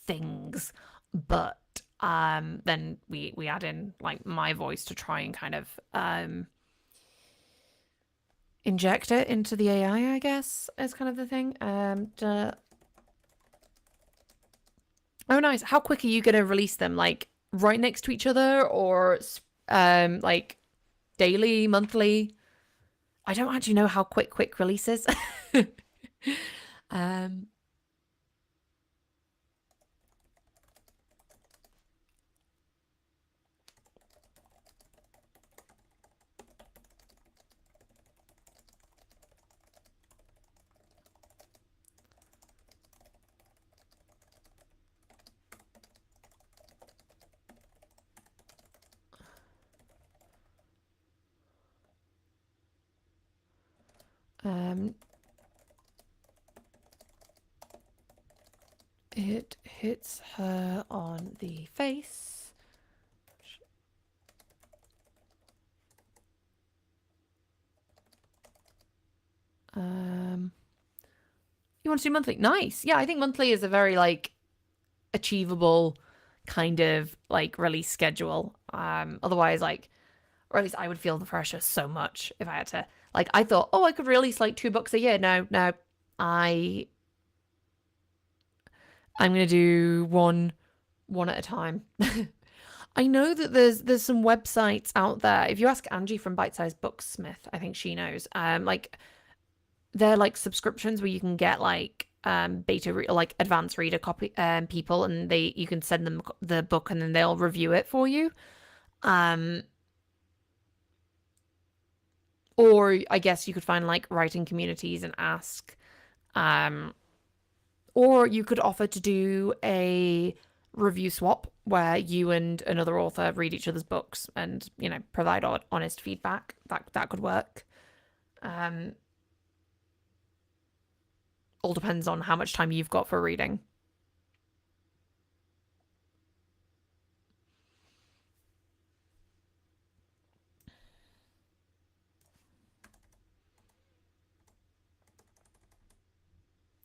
things, but then we add in like my voice to try and kind of inject it into the AI, I guess, is kind of the thing. Oh, nice. How quick are you gonna release them? Like right next to each other, or like daily, monthly? I don't actually know how quick releases. um, um, it hits her on the face. You want to do monthly? Nice. Yeah, I think monthly is a very like achievable kind of like release schedule. Otherwise, like, or at least I would feel the pressure so much if I had to. Like, I thought, oh, I could release like 2 books a year. No, I I'm gonna do one at a time. I know that there's some websites out there. If you ask Angie from Bite Size Booksmith, I think she knows. Like they're like subscriptions where you can get like like advanced reader copy people, and you can send them the book and then they'll review it for you. Or I guess you could find like writing communities and ask. Or you could offer to do a review swap where you and another author read each other's books and, you know, provide honest feedback. That could work. All depends on how much time you've got for reading.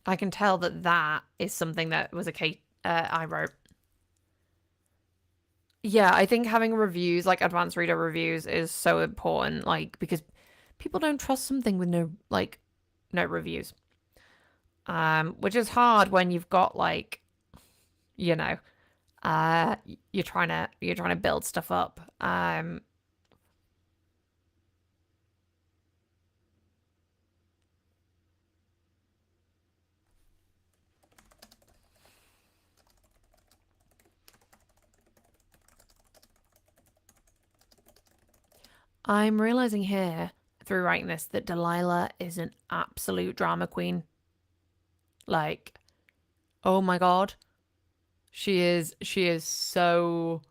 I can tell that that is something that was a case I wrote. Yeah, I think having reviews, like advanced reader reviews, is so important. Like, because people don't trust something with no reviews. Which is hard when you've got like, you know, uh, you're trying to build stuff up. I'm realizing here through writing this that Delilah is an absolute drama queen. Like, oh my god, she is so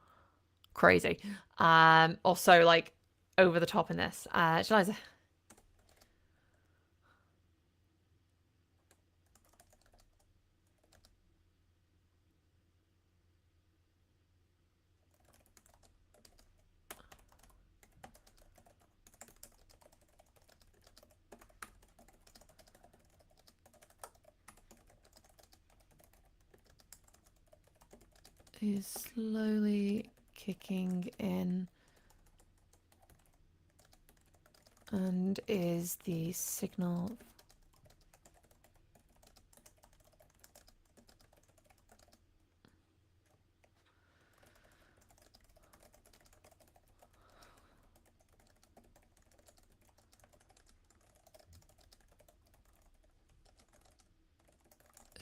crazy. Also like over the top in this. Delilah. is slowly kicking in and is the signal.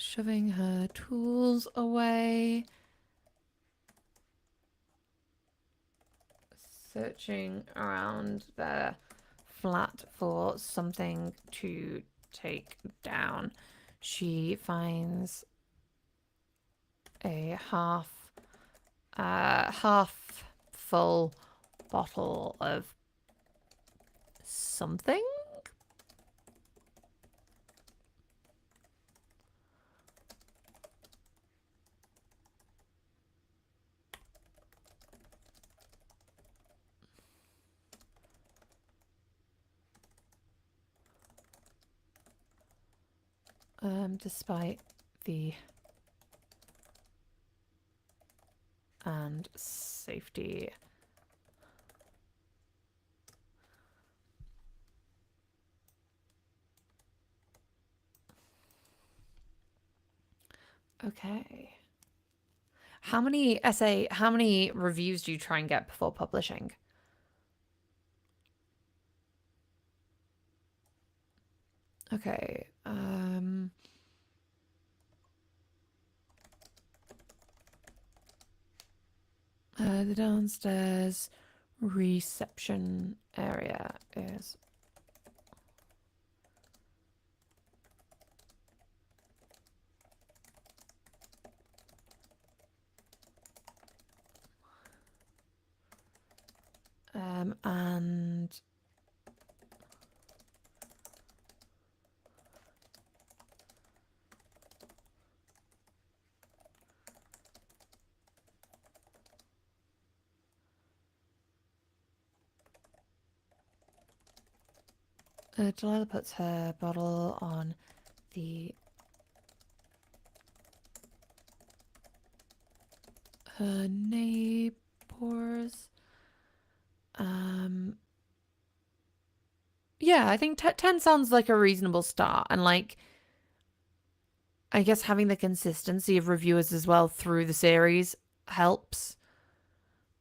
Shoving her tools away. Searching around the flat for something to take down. She finds a half full bottle of something. Despite the and safety. Okay. How many reviews do you try and get before publishing? Okay. The downstairs reception area is and Delilah puts her bottle on her neighbors. Yeah, I think 10 sounds like a reasonable start, and like I guess having the consistency of reviewers as well through the series helps.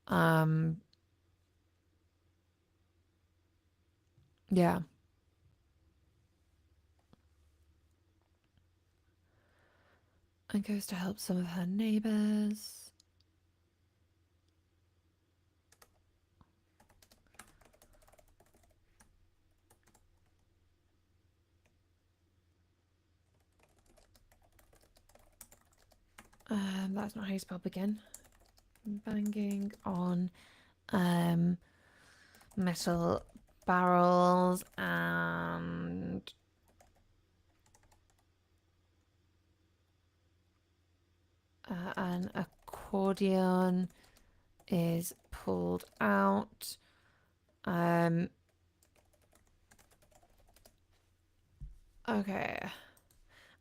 Yeah. And goes to help some of her neighbors. That's not how you spell begin. Banging on metal barrels and an accordion is pulled out. Okay.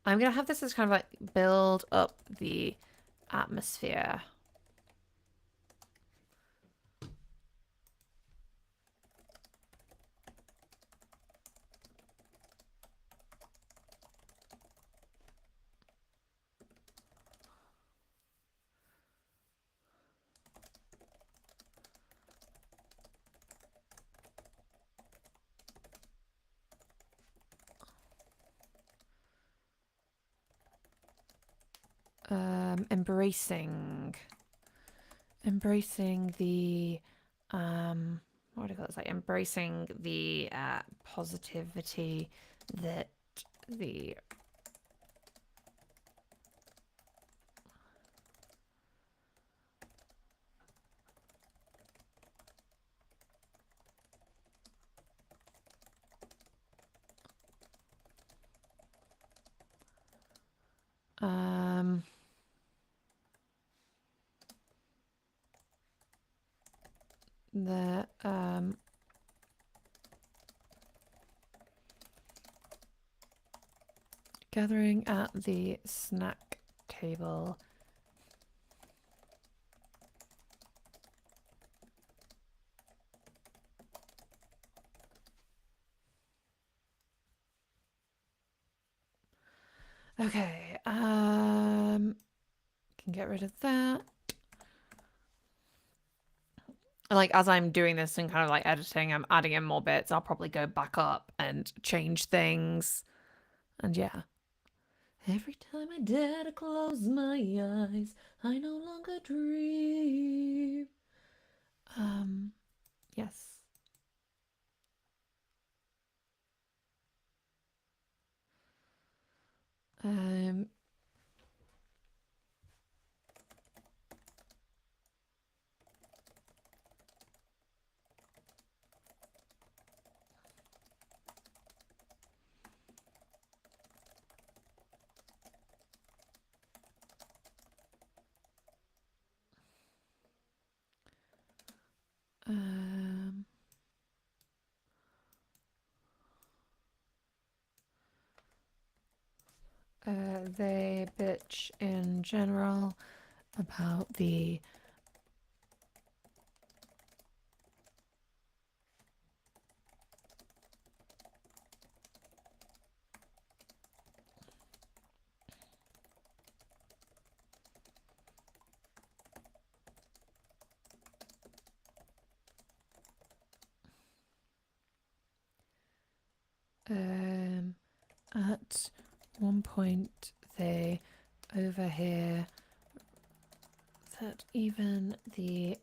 I'm gonna have this as kind of like build up the atmosphere. Embracing the what do you call it? It's like embracing the positivity that the gathering at the snack table Okay. Can get rid of that. And like as I'm doing this and kind of like editing, I'm adding in more bits. I'll probably go back up and change things. And yeah. Every time I dare to close my eyes, I no longer dream. Yes. Um, um, they bitch in general about the at one point they overhear that even the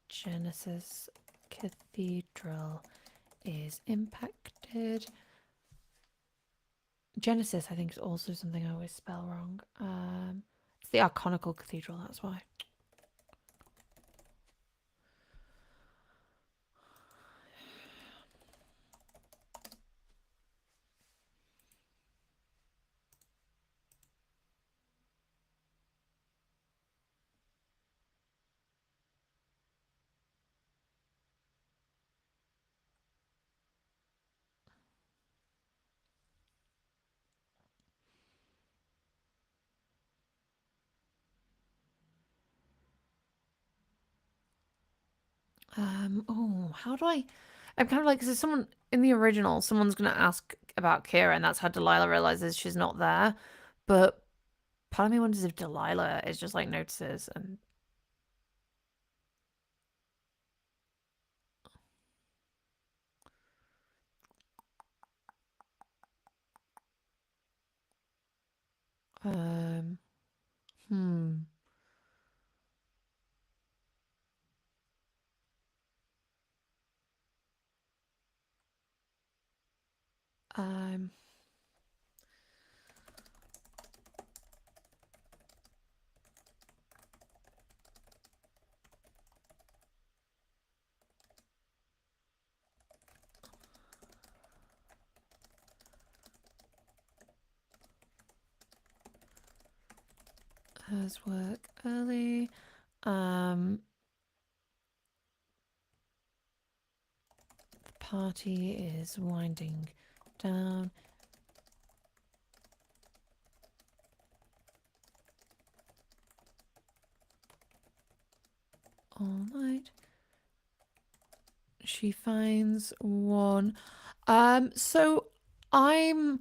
Genesis Cathedral is impacted. Genesis, I think, is also something I always spell wrong. It's the Arconical Cathedral, that's why. Oh, how do I? I'm kind of like, because someone in the original, someone's going to ask about Kira, and that's how Delilah realizes she's not there. But part of me wonders if Delilah is just like notices and. Um, hmm. Um, Hers work early. The party is winding down. All night. She finds one. So I'm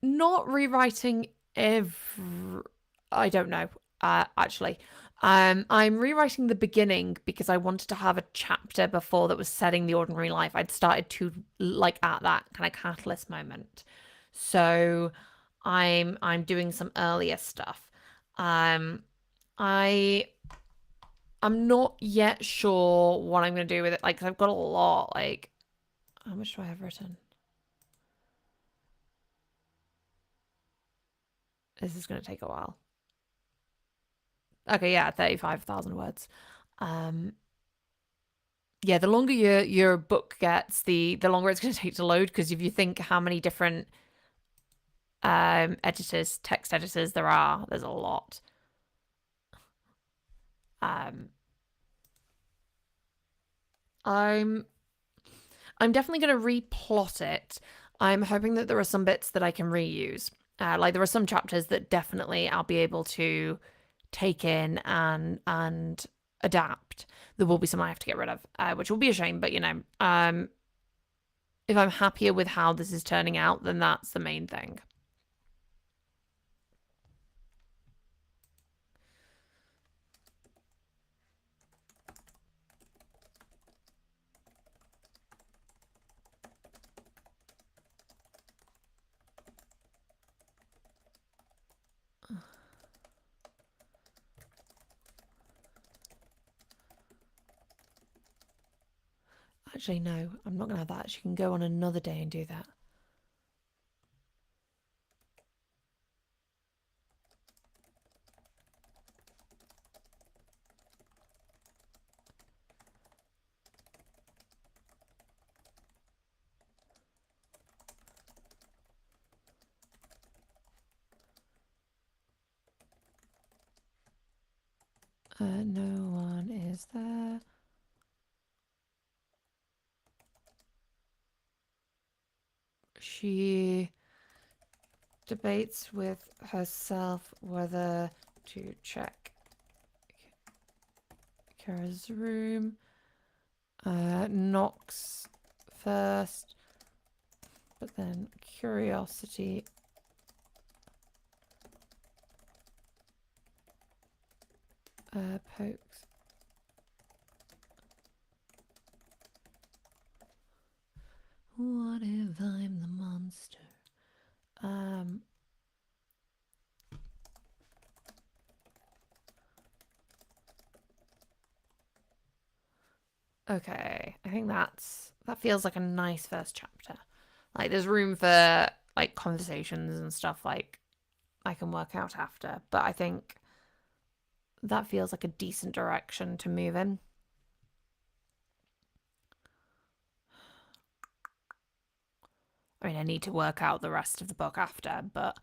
not rewriting every. I don't know. Actually, I'm rewriting the beginning because I wanted to have a chapter before that was setting the ordinary life. I'd started to like at that kind of catalyst moment, so I'm doing some earlier stuff. Um, I I'm not yet sure what I'm gonna do with it. Like, 'cause I've got a lot. Like, how much do I have written? This is gonna take a while. Okay, yeah, 35,000 words. Um, yeah, the longer your book gets, the longer it's going to take to load. Because if you think how many different editors, text editors there are, there's a lot. Um, I'm I'm definitely going to replot it. I'm hoping that there are some bits that I can reuse. Like there are some chapters that definitely I'll be able to take in and adapt. There will be some I have to get rid of, which will be a shame. But if I'm happier with how this is turning out, then that's the main thing. Actually, no, I'm not going to have that. She can go on another day and do that. No one is there. She debates with herself whether to check Kara's room. Knocks first, but then curiosity pokes. What if I'm the monster? Okay, I think that feels like a nice first chapter. Like there's room for like conversations and stuff like I can work out after, but I think that feels like a decent direction to move in. I mean, I need to work out the rest of the book after, but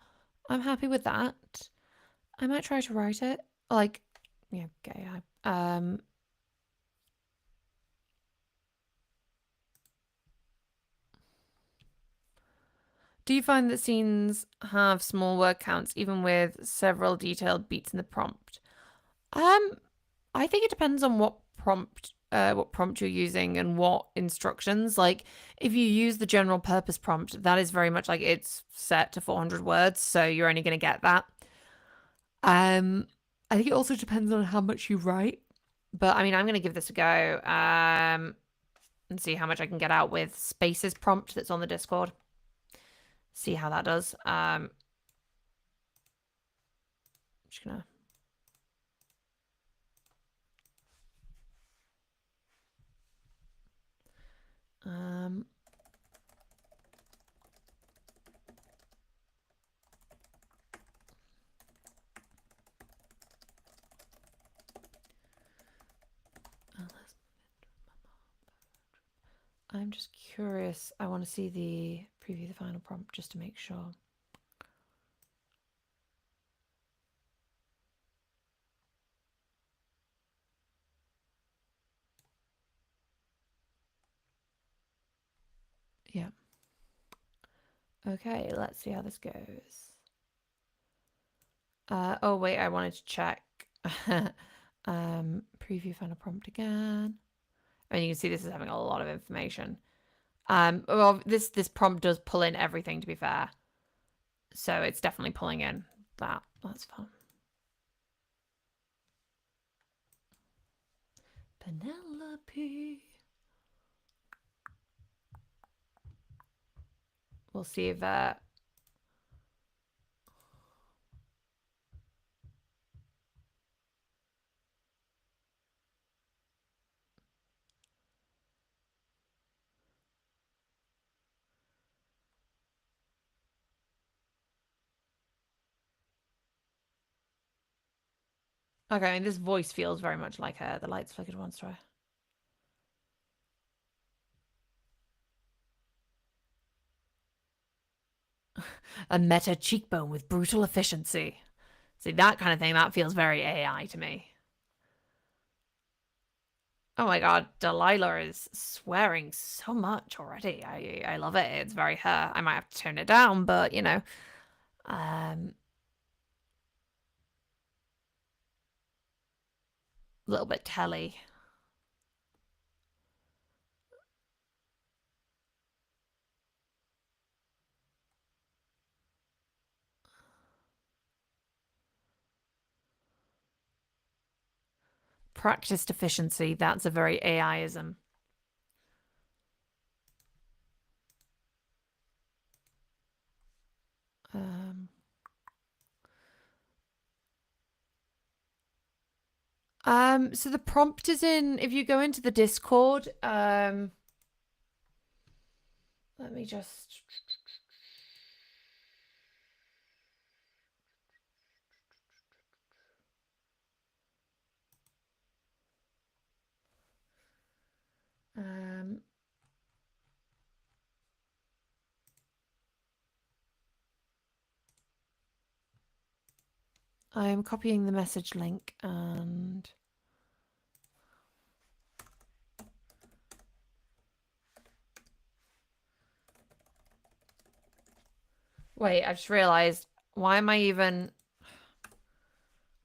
I'm happy with that. I might try to write it. Like, yeah, okay. Do you find that scenes have small word counts even with several detailed beats in the prompt? I think it depends on what prompt you're using and what instructions. Like if you use the general purpose prompt, that is very much like it's set to 400 words, so you're only going to get that. I think it also depends on how much you write. But I mean, I'm going to give this a go and see how much I can get out with Spaces prompt that's on the Discord. See how that does. Just gonna. Um, I'm just curious. I want to see the preview the final prompt just to make sure. Yeah. Okay, let's see how this goes. Oh wait, I wanted to check. Preview final prompt again. And you can see this is having a lot of information. Well, this prompt does pull in everything, to be fair. So it's definitely pulling in that. That's fun. Penelope. We'll see if okay, I mean, this voice feels very much like her. The lights flickered once, try. A meta cheekbone with brutal efficiency. See, that kind of thing, that feels very AI to me. Oh my god, Delilah is swearing so much already. I love it. It's very her. I might have to tone it down, but you know. A little bit telly. Practice deficiency, that's a very AI-ism. So the prompt is in, if you go into the Discord, Let me just... Um, I'm copying the message link and... Wait, I just realized, why am I even...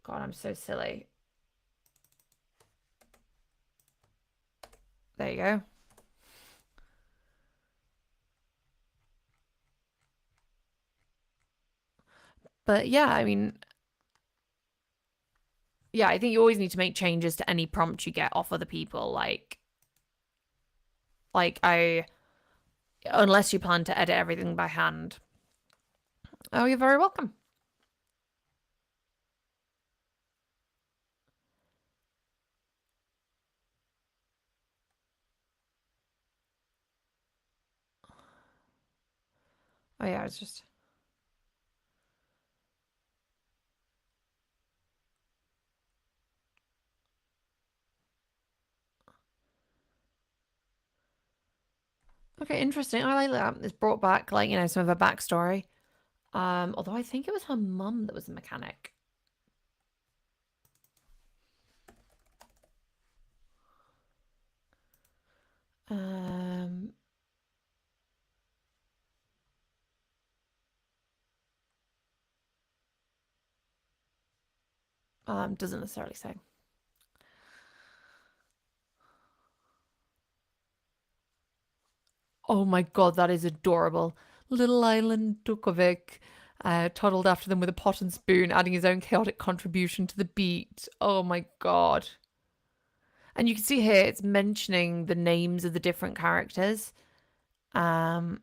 God, I'm so silly. There you go. But yeah, I mean, yeah, I think you always need to make changes to any prompt you get off other people. Unless you plan to edit everything by hand. Oh, you're very welcome. Oh yeah, it's just... Okay, interesting. I like that. It's brought back, like, you know, some of her backstory. Although I think it was her mum that was the mechanic. Um, doesn't necessarily say. Oh my God, that is adorable. Little Island Dukovic, toddled after them with a pot and spoon, adding his own chaotic contribution to the beat. Oh my God. And you can see here it's mentioning the names of the different characters. Um,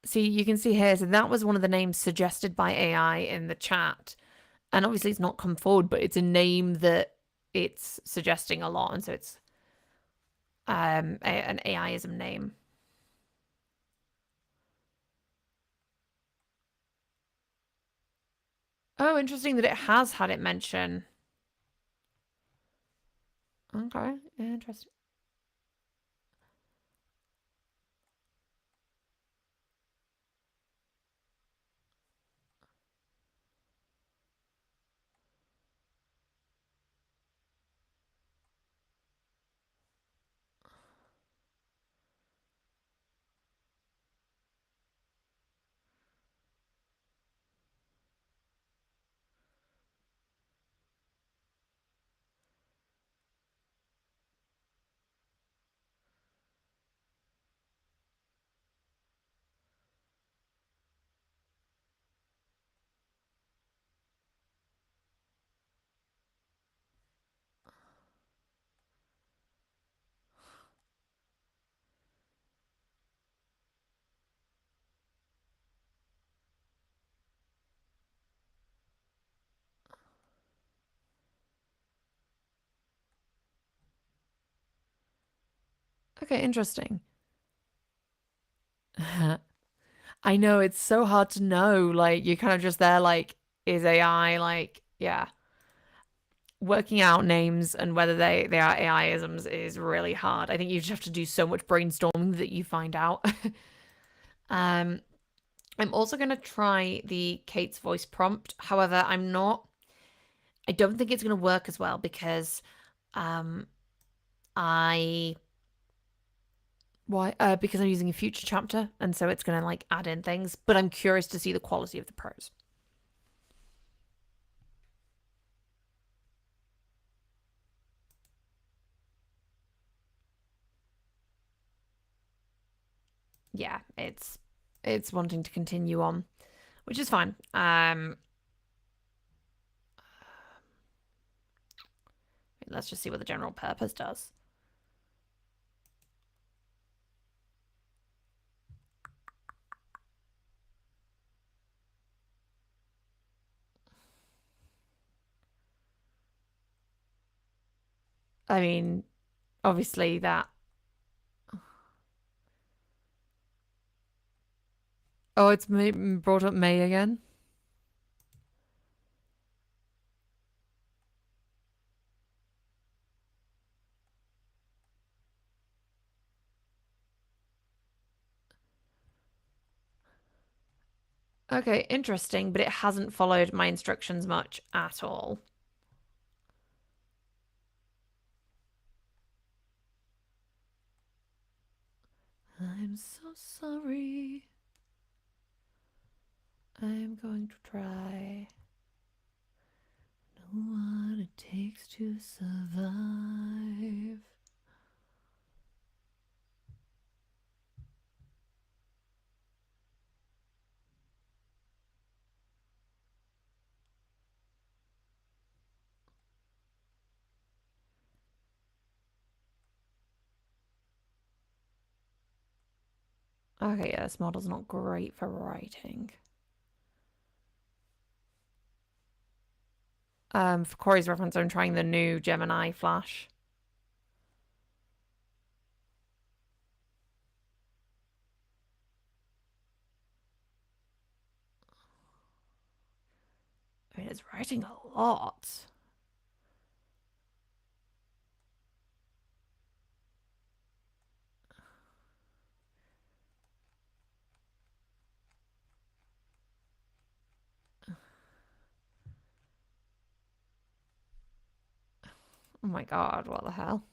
See, you can see here, so that was one of the names suggested by AI in the chat. And obviously it's not come forward, but it's a name that it's suggesting a lot. And so it's an AI-ism name. Oh, interesting that it has had it mention. Okay, interesting. Okay, interesting. I know it's so hard to know. Like you're kind of just there, like, is AI like, yeah. Working out names and whether they are AI-isms is really hard. I think you just have to do so much brainstorming that you find out. um, I'm also gonna try the Kate's voice prompt. However, I don't think it's gonna work as well because um I why because I'm using a future chapter and so it's gonna like add in things, but I'm curious to see the quality of the prose. Yeah, it's wanting to continue on, which is fine. Let's just see what the general purpose does. I mean, obviously that. Oh, it's brought up May again. Okay, interesting, but it hasn't followed my instructions much at all. I'm so sorry. I'm going to try. Know what it takes to survive. Okay, yeah, this model's not great for writing. For Corey's reference, I'm trying the new Gemini Flash. I mean, it's writing a lot. Oh my god, what the hell?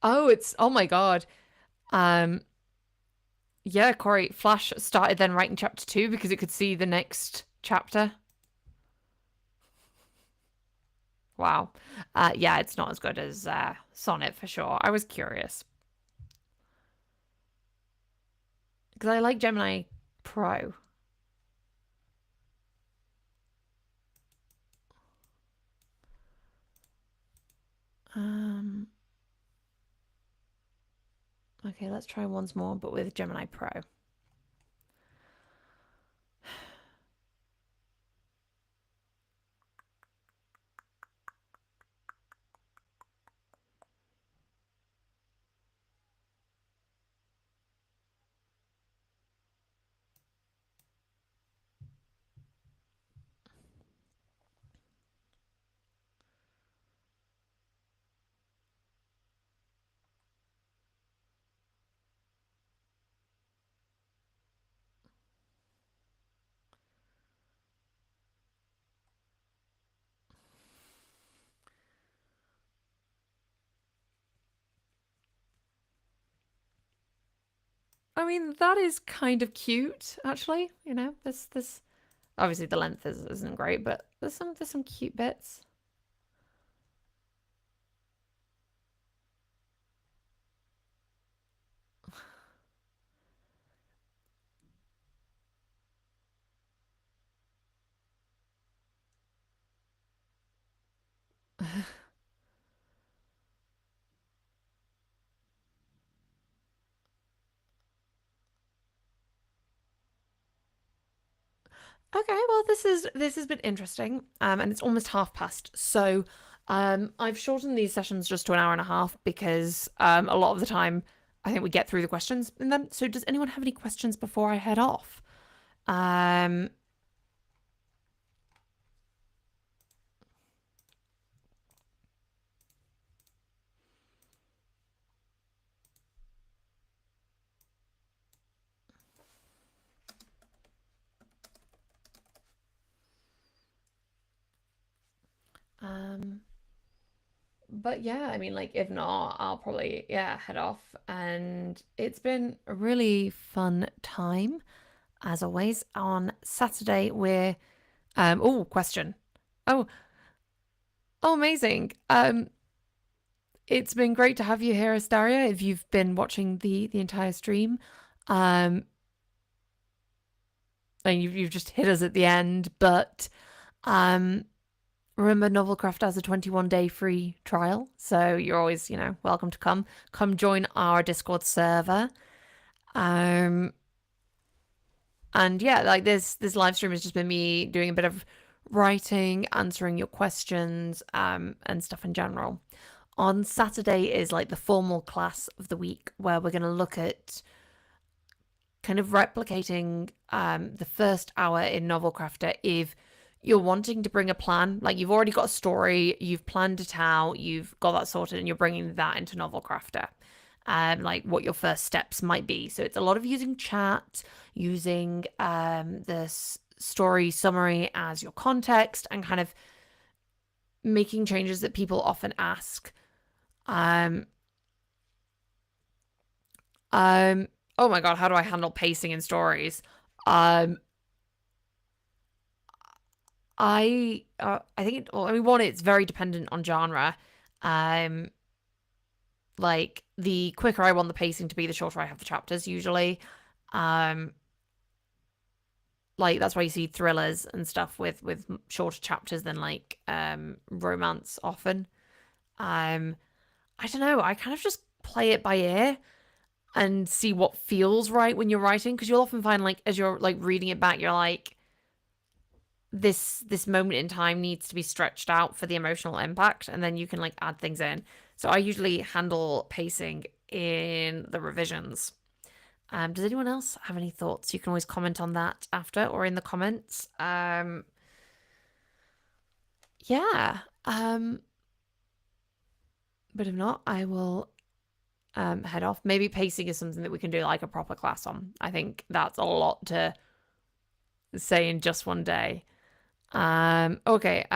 Oh, oh my god. Um, yeah, Corey, Flash started then writing chapter 2 because it could see the next chapter. Wow. Yeah, it's not as good as Sonnet for sure. I was curious. Because I like Gemini Pro. Um, okay, let's try once more, but with Gemini Pro. I mean, that is kind of cute, actually. You know, this obviously the length isn't great, but there's some cute bits. Okay, well, this has been interesting, and it's almost half past. So, I've shortened these sessions just to an hour and a half because a lot of the time I think we get through the questions in them. So, does anyone have any questions before I head off? Um, um, but yeah, I mean, like, if not, I'll probably, yeah, head off. And it's been a really fun time, as always. On Saturday, oh, question. Oh, oh, amazing. It's been great to have you here, Astaria, if you've been watching the entire stream. Um, and you've just hit us at the end, but um, remember Novelcraft has a 21-day free trial, so you're always, welcome to come join our Discord server. Um, and yeah, like this live stream has just been me doing a bit of writing, answering your questions, and stuff in general. On Saturday is like the formal class of the week where we're going to look at kind of replicating the first hour in Novelcrafter if you're wanting to bring a plan, like you've already got a story, you've planned it out, you've got that sorted, and you're bringing that into Novelcrafter. Like what your first steps might be. So it's a lot of using chat, using this story summary as your context, and kind of making changes that people often ask. Oh my god, how do I handle pacing in stories? I think one, it's very dependent on genre. Like the quicker I want the pacing to be, the shorter I have the chapters usually. Like that's why you see thrillers and stuff with shorter chapters than like romance often. I don't know, I kind of just play it by ear and see what feels right when you're writing, because you'll often find like as you're like reading it back, you're like, this moment in time needs to be stretched out for the emotional impact, and then you can like add things in. So I usually handle pacing in the revisions. Does anyone else have any thoughts? You can always comment on that after or in the comments. Yeah. But if not, I will head off. Maybe pacing is something that we can do like a proper class on. I think that's a lot to say in just one day. Okay.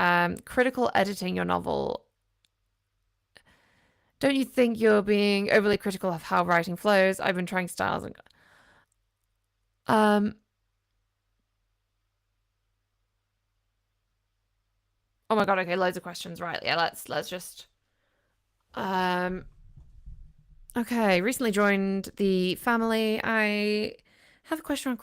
Critical editing your novel. Don't you think you're being overly critical of how writing flows? I've been trying styles and oh my god, okay, loads of questions. Right. Yeah, let's just okay, recently joined the family. I have a question on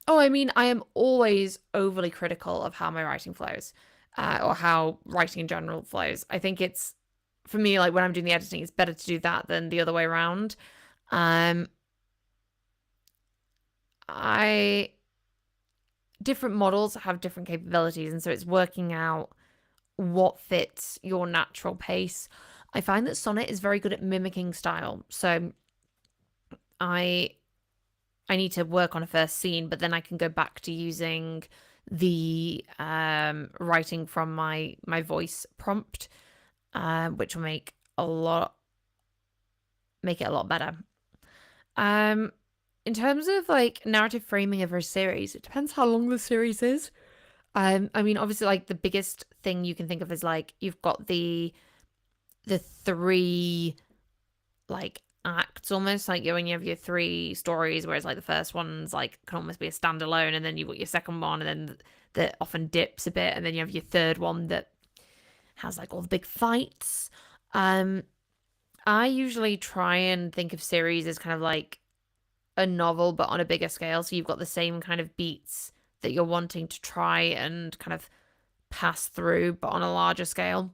oh, I mean, I am always overly critical of how my writing flows, or how writing in general flows. I think it's, for me, like when I'm doing the editing, it's better to do that than the other way around. I different models have different capabilities, and so it's working out what fits your natural pace. I find that Sonnet is very good at mimicking style, so I need to work on a first scene, but then I can go back to using the writing from my voice prompt, which will make it a lot better. In terms of like narrative framing of a series, it depends how long the series is. I mean, obviously, like the biggest thing you can think of is like you've got the three like acts almost, like when you have your three stories, whereas like the first one's like can almost be a standalone, and then you've got your second one, and then that often dips a bit, and then you have your third one that has like all the big fights. I usually try and think of series as kind of like a novel but on a bigger scale, so you've got the same kind of beats that you're wanting to try and kind of pass through but on a larger scale.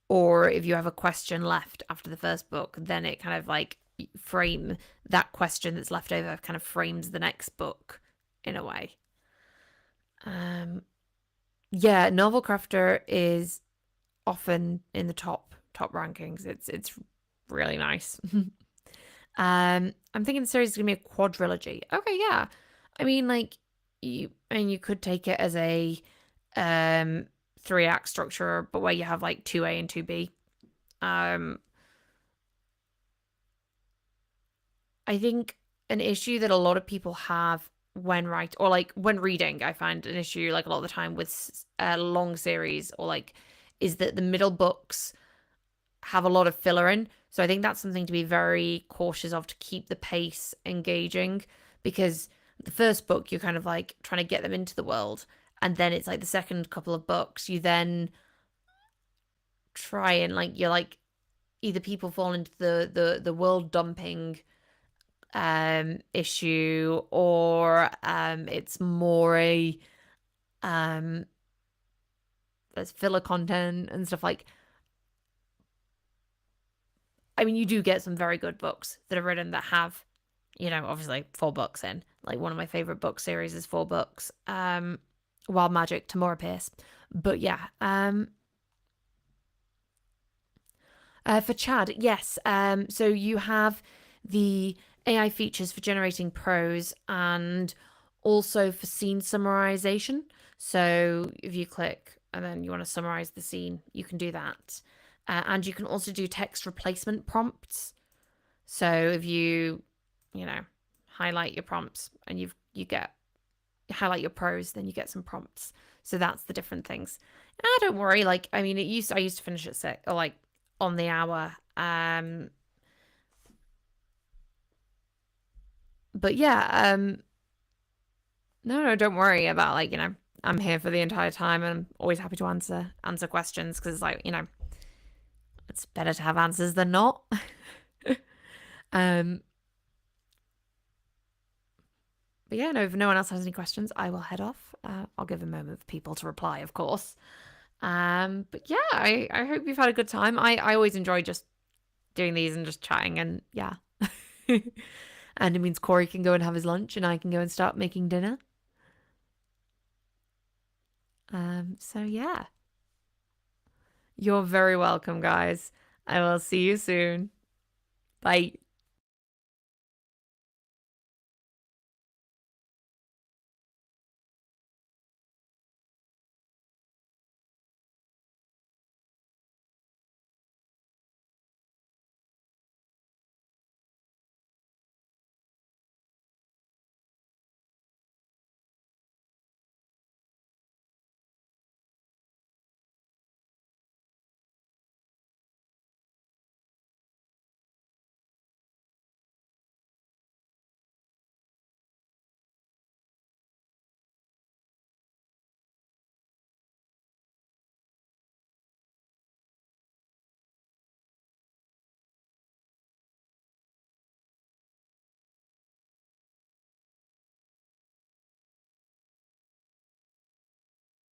Or if you have a question left after the first book, then it kind of like frame that question that's left over kind of frames the next book in a way. Yeah, Novelcrafter is often in the top rankings. It's really nice. I'm thinking the series is gonna be a quadrilogy. Okay, yeah. I mean, like you could take it as a 3-act structure, but where you have like 2A and 2B. I think an issue that a lot of people have when when reading, I find an issue like a lot of the time with long series or like is that the middle books have a lot of filler in. So I think that's something to be very cautious of to keep the pace engaging, because the first book you're kind of like trying to get them into the world, And then it's like the second couple of books, you then try and like you're like either people fall into the world dumping issue, or it's more a there's filler content and stuff like. I mean, you do get some very good books that are written that have, obviously 4 books in. Like one of my favorite book series is 4 books. Wild Magic, Tamora Pierce. But yeah, for Chad, yes. So you have the AI features for generating prose and also for scene summarization. So if you click and then you want to summarize the scene, you can do that. And you can also do text replacement prompts. So if you know, highlight your prompts and you get highlight your prose, then you get some prompts. So that's the different things. Don't worry. Like, I mean, I used to finish at 6 or like on the hour. But yeah, no, don't worry about like, I'm here for the entire time and I'm always happy to answer questions because it's like, it's better to have answers than not. But yeah, no, if no one else has any questions, I will head off. I'll give a moment for people to reply, of course. But yeah, I hope you've had a good time. I always enjoy just doing these and just chatting, and yeah. And it means Corey can go and have his lunch and I can go and start making dinner. So yeah. You're very welcome, guys. I will see you soon. Bye.